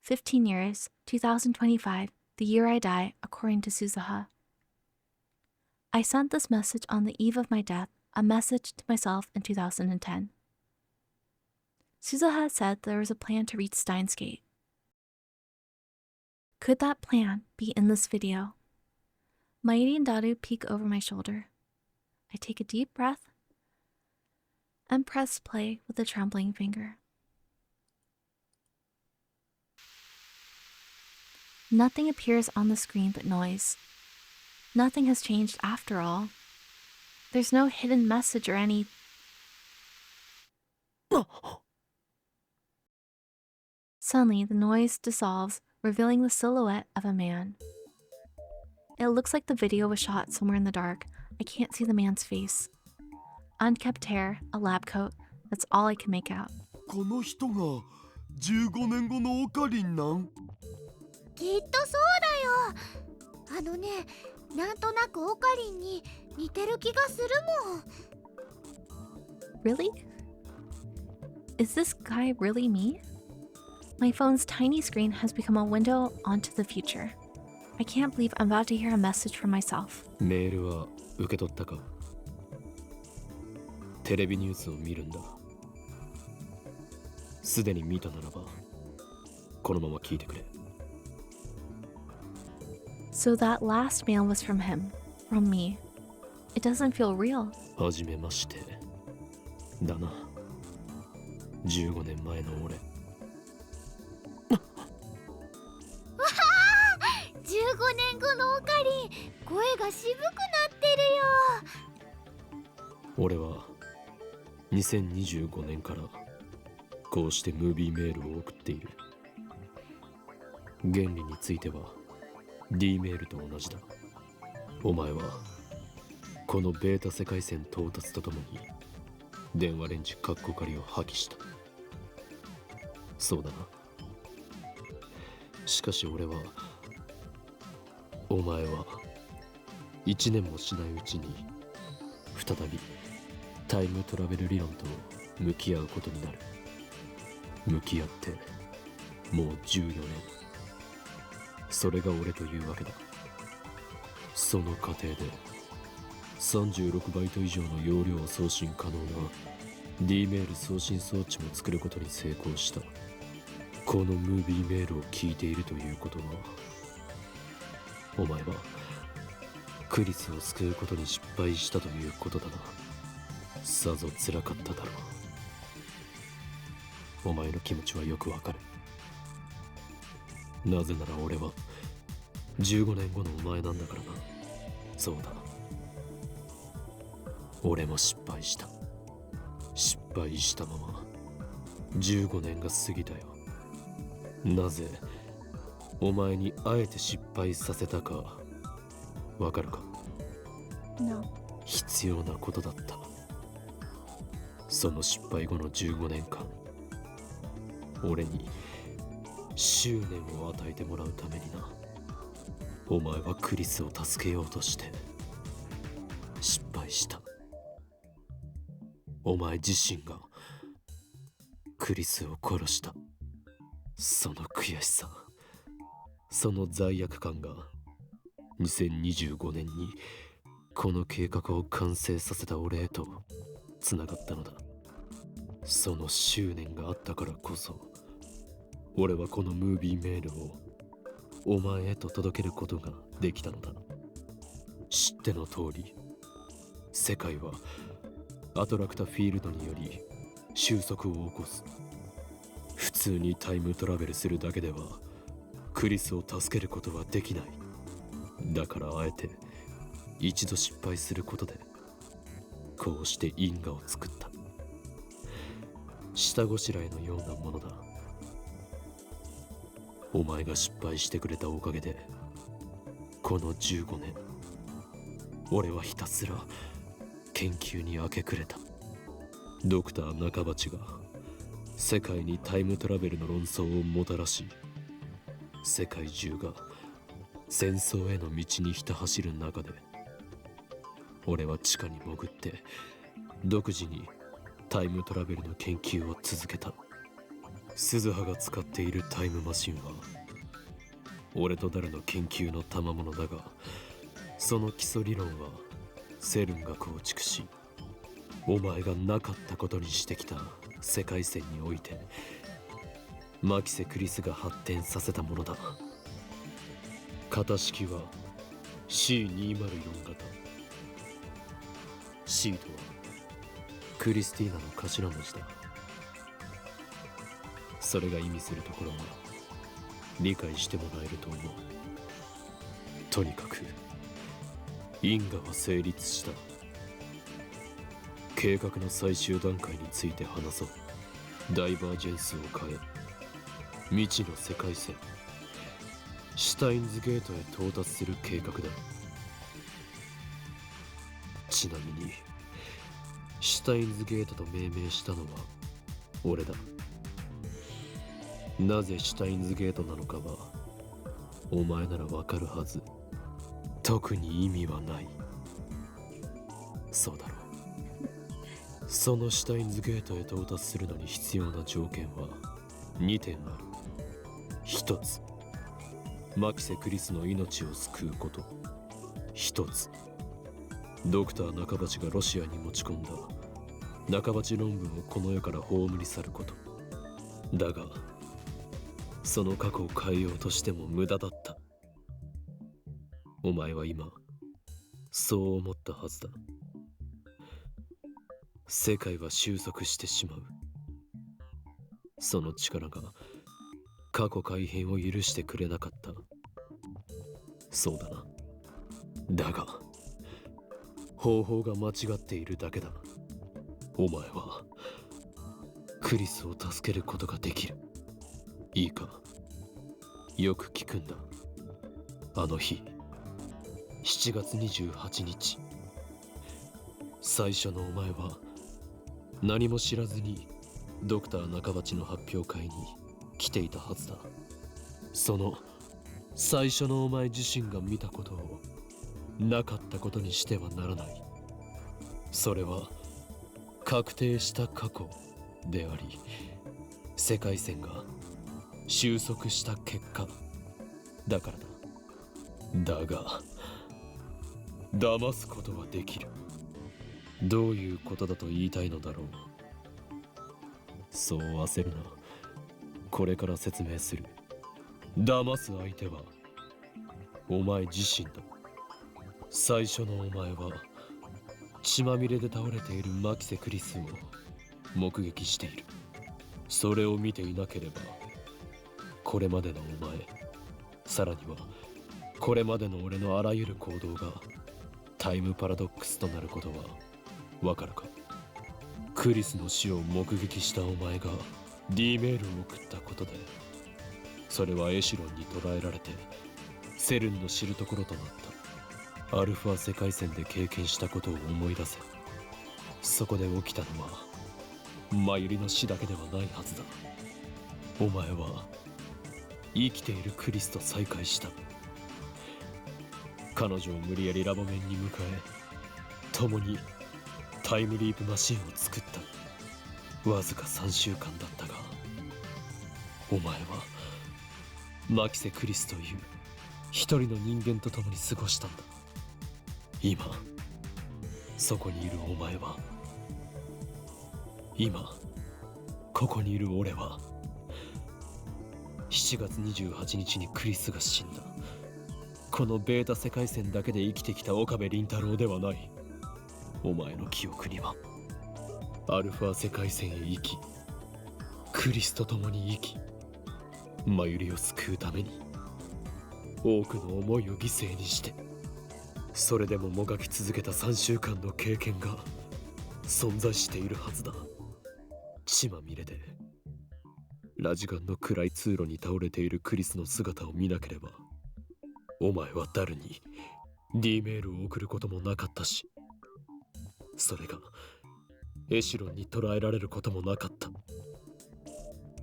15 years, 2025, the year I die, according to Suzuha. I sent this message on the eve of my death, A message to myself in 2010. Suzuha had said there was a plan to reach Steins Gate. Could that plan be in this video? Mairi and Daru peek over my shoulder. I take a deep breath and press play with a trembling finger. Nothing appears on the screen but noise. Nothing has changed after all. There's no hidden message or any... Suddenly, the noise dissolves, revealing the silhouette of a man. It looks like the video was shot somewhere in the dark. I can't see the man's face. Unkempt hair, a lab coat, that's all I can make out. この人が15年後のオカリンなん？きっとそうだよ。あのね、なんとなくオカリンに似てる気がするもん。Really? Is this guy really me? My phone's tiny screen has become a window onto the future. I can't believe I'm about to hear a message from myself. メールは受け取ったか？テレビニュースを見るんだ。すでに見たならば、このまま聞いてくれ。So that last mail was from him, from me. It doesn't feel real. はじめまして。だな。15年前の俺。15年後のオカリン、声が渋くなってるよ。俺は2025年からこうしてムービーメールを送っている。原理については D メールと同じだ。お前はこのベータ世界線到達とともに電話レンジカッコ仮を破棄した。そうだな。しかし俺は、お前は1年もしないうちに再びタイムトラベル理論と向き合うことになる。向き合ってもう14年。それが俺というわけだ。その過程で36バイト以上の容量を送信可能な D メール送信装置も作ることに成功した。このムービーメールを聞いているということは、お前はクリスを救うことに失敗したということだな。さぞ辛かっただろう。お前の気持ちはよくわかる。なぜなら俺は15年後のお前なんだからな。そうだ。俺も失敗した。失敗したまま15年が過ぎたよ。なぜお前にあえて失敗させたかわかるか？ No. 必要なことだった。その失敗後の15年間、俺に執念を与えてもらうためにな。お前はクリスを助けようとして失敗した。お前自身がクリスを殺した。その悔しさ、その罪悪感が2025年にこの計画を完成させた俺へとつながったのだ。その執念があったからこそ、俺はこのムービーメールをお前へと届けることができたのだ。知っての通り、世界はアトラクタフィールドにより収束を起こす。普通にタイムトラベルするだけではクリスを助けることはできない。だからあえて一度失敗することでこうして因果を作った。下ごしらえのようなものだ。お前が失敗してくれたおかげでこの15年、俺はひたすら研究に明け暮れた。ドクター中鉢が世界にタイムトラベルの論争をもたらし、世界中が戦争への道にひた走る中で、俺は地下に潜って独自にタイムトラベルの研究を続けた。鈴葉が使っているタイムマシンは俺とダルの研究の賜物だが、その基礎理論はセルンが構築し、お前がなかったことにしてきた世界線においてマキセ・クリスが発展させたものだ。型式は C204 型。 C とはクリスティーナの頭文字だ。それが意味するところは理解してもらえると思う。とにかく因果は成立した。計画の最終段階について話そう。ダイバージェンスを変え未知の世界線シュタインズゲートへ到達する計画だ。ちなみにシュタインズゲートと命名したのは俺だ。なぜシュタインズゲートなのかはお前ならわかるはず。特に意味はない。そうだろう。そのシュタインズゲートへ到達するのに必要な条件は2点ある。1つ、マキセ・クリスの命を救うこと。1つ、ドクター中鉢がロシアに持ち込んだ中鉢論文をこの世から葬り去ること。だがその過去を変えようとしても無駄だった。お前は今そう思ったはずだ。世界は収束してしまう。その力が過去改変を許してくれなかった。そうだな。だが方法が間違っているだけだ。お前はクリスを助けることができる。いいか、よく聞くんだ。あの日7月28日、最初のお前は何も知らずにドクター中鉢の発表会に来ていたはずだ。その最初のお前自身が見たことをなかったことにしてはならない。それは確定した過去であり、世界線が収束した結果だからだ。だが騙すことはできる。どういうことだと言いたいのだろう。そう焦るな。これから説明する。騙す相手はお前自身だ。最初のお前は血まみれで倒れているマキセ・クリスを目撃している。それを見ていなければこれまでのお前、さらにはこれまでの俺のあらゆる行動がタイムパラドックスとなることはわかるか。クリスの死を目撃したお前が D メールを送ったことで、それはエシロンに捕らえられてセルンの知るところとなった。アルファ世界線で経験したことを思い出せ。そこで起きたのはマユリの死だけではないはずだ。お前は生きているクリスと再会した。彼女を無理やりラボ面に迎え、共にタイムリープマシンを作った。わずか3週間だったが、お前はマキセ・クリスという一人の人間と共に過ごしたんだ。今そこにいるお前は、今ここにいる俺は、7月28日にクリスが死んだこのベータ世界線だけで生きてきた岡部倫太郎ではない。お前の記憶にはアルファ世界線へ行き、クリスと共に生き、マユリを救うために多くの思いを犠牲にして、それでももがき続けた3週間の経験が存在しているはずだ。血まみれでラジガンの暗い通路に倒れているクリスの姿を見なければ、お前はダルに D メールを送ることもなかったし、それがエシロンに捕らえられることもなかった。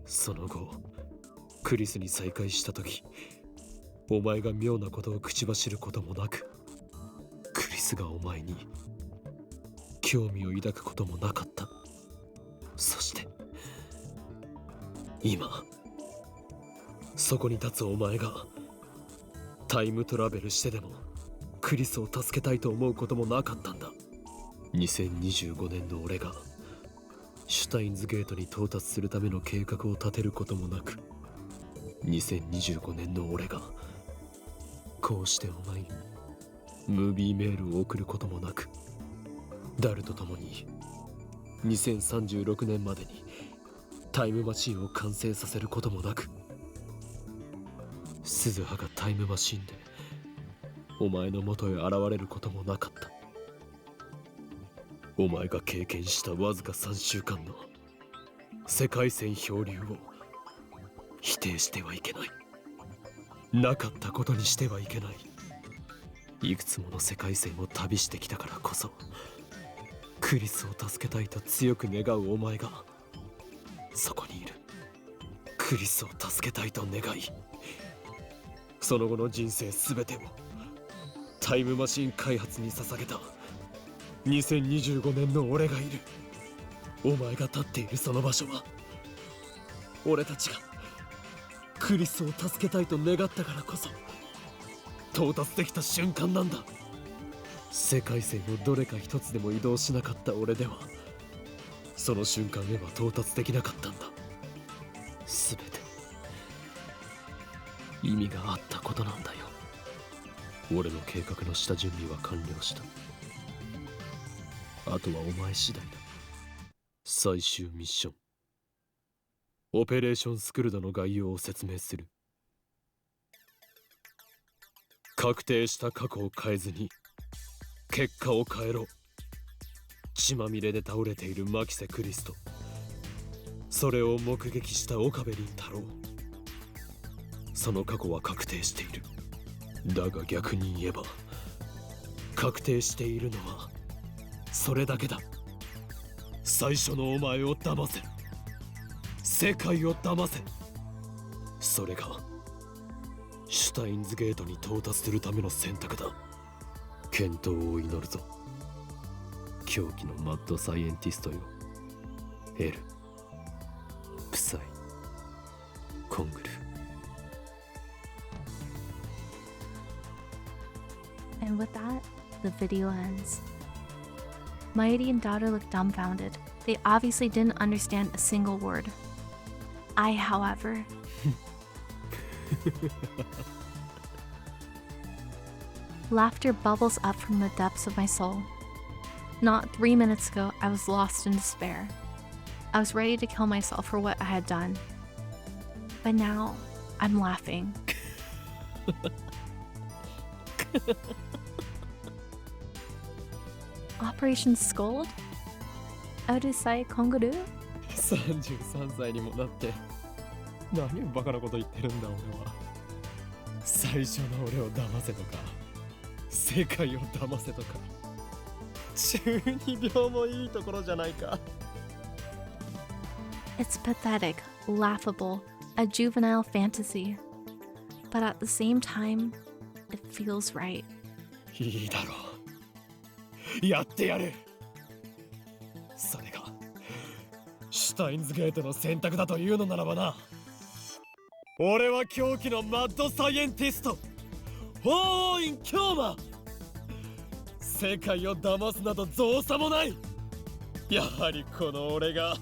その後クリスに再会した時、お前が妙なことを口走ることもなく、クリスがお前に興味を抱くこともなかった。そして今そこに立つお前がタイムトラベルしてでもクリスを助けたいと思うこともなかったんだ。2025年の俺がシュタインズゲートに到達するための計画を立てることもなく、2025年の俺がこうしてお前にムービーメールを送ることもなく、ダルと共に2036年までにタイムマシンを完成させることもなく、鈴葉がタイムマシンでお前の元へ現れることもなかった。お前が経験したわずか3週間の世界線漂流を否定してはいけない。なかったことにしてはいけない。いくつもの世界線を旅してきたからこそ、クリスを助けたいと強く願うお前がそこにいる。クリスを助けたいと願い、その後の人生全てをタイムマシン開発に捧げた2025年の俺がいる。お前が立っているその場所は、俺たちがクリスを助けたいと願ったからこそ到達できた瞬間なんだ。世界線をどれか一つでも移動しなかった俺では、その瞬間へは到達できなかったんだ。全て意味があったことなんだよ。俺の計画の下準備は完了した。あとはお前次第だ。最終ミッション、オペレーションスクルドの概要を説明する。確定した過去を変えずに結果を変えろ。血まみれで倒れている牧瀬クリスト、それを目撃した岡部倫太郎、その過去は確定している。だが逆に言えば、確定しているのはそれだけだ。最初のお前を騙せ、世界を騙せ。それがシュタインズゲートに到達するための選択だ。健闘を祈るぞ、狂気のマッドサイエンティストよ。エル、プサイ、コングル。And with that, the video ends. Mighty and daughter looked dumbfounded. They obviously didn't understand a single word. I, however, laughter bubbles up from the depths of my soul. Not 3 minutes ago, I was lost in despair. I was ready to kill myself for what I had done. But now, I'm laughing. Operation Scold? Odisai Konguru? 33歳にもなって何をバカなこと言ってるんだ俺は。最初の俺を騙せとか、世界を騙せとか、中二病もいいところじゃないか。It's pathetic, laughable, a juvenile fantasy. But at the same time, it feels right. いいだろう、やってやる。それがシュタインズゲートの選択だというのならばな。俺は狂気のマッドサイエンティスト、法王院京馬。世界を騙すなど造作もない。やはりこの俺が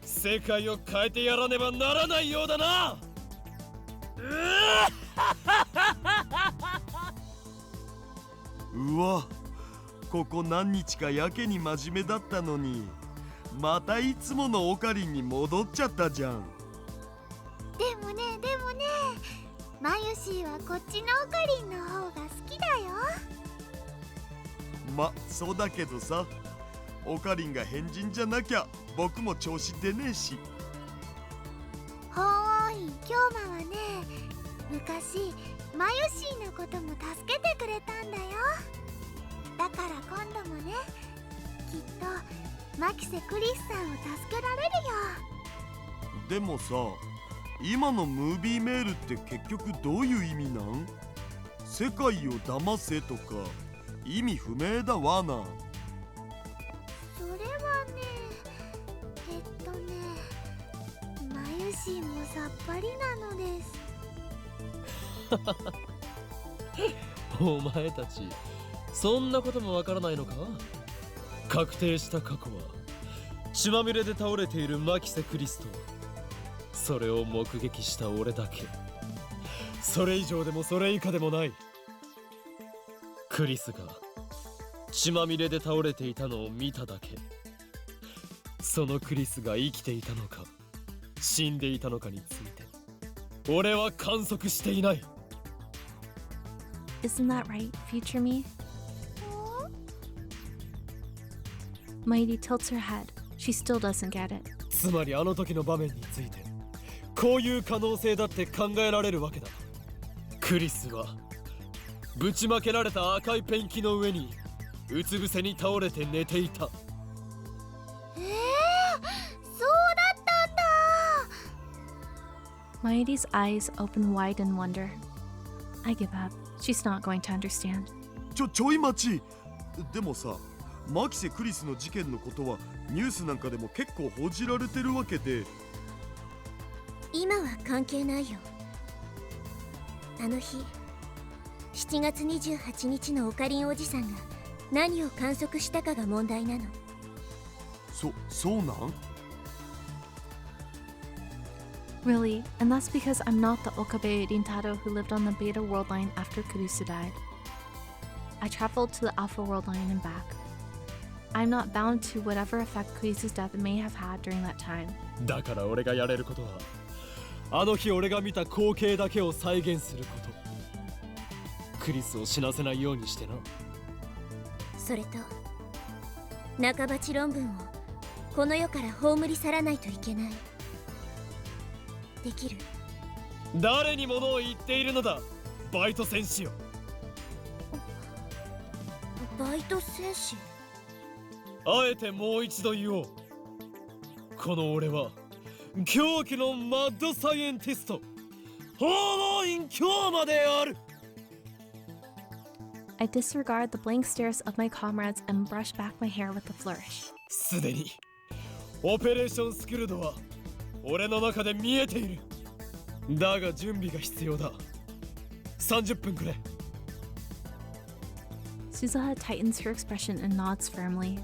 世界を変えてやらねばならないようだな。うわ、ここ何日かやけに真面目だったのに、またいつものオカリンに戻っちゃったじゃん。でもねマユシーはこっちのオカリンの方が好きだよ。ま、そうだけどさ、オカリンが変人じゃなきゃ僕も調子出ねえし。法王院京馬はね、昔マユシーのことも助けてくれたんだよ。だから今度もね、きっとマキセクリスさんを助けられるよ。でもさ、今のムービーメールって結局どういう意味なん？世界を騙せとか意味不明だわな。それはね、マユシーもさっぱりなのです。お前たちそんなこともわからないのか？確定した過去は血まみれで倒れているマキセ・クリスとそれを目撃した俺だけ。それ以上でもそれ以下でもない。クリスが血まみれで倒れていたのを見ただけ。そのクリスが生きていたのか死んでいたのかについて俺は観測していない。 Isn't that right, future me? Mighty tilts her head. She still doesn't get it. つまりあの時の場面についてこういう可能性だって考えられるわけだ。クリスはぶちまけられた赤いペンキの上にうつ伏せに倒れて寝ていた。そうだったんだ。 Mighty's eyes open wide in wonder. I give up. She's not going to understand. ちょい待ち。でもさ、マキセ・クリスの事件のことはニュースなんかでも結構報じられてるわけで。今は関係ないよ。あの日7月28日のオカリンおじさんが何を観測したかが問題なの。そうなん？ Really? And that's because I'm not the Okabe Rintaro who lived on the Beta World Line after Kurisu died. I traveled to the Alpha World Line and back. I'm not bound to whatever effect Kurisu's death may have had during that time. だから俺がやれることはあの日俺が見た光景だけを再現すること。クリスを死なせないようにしてな。それと中鉢論文をこの世から葬り去らないといけない。できる？誰に物を言っているのだ、バイト戦士よ。バイト戦士？あえてもう一度言おう。この俺は狂気のマッドサイエンティスト訪問員京馬である。 I disregard the blank stares of my comrades and brush back my hair with a flourish. すでにオペレーションスクルドは俺の中で見えている。だが準備が必要だ。30分くれ。 Suzuha tightens her expression and nods firmly.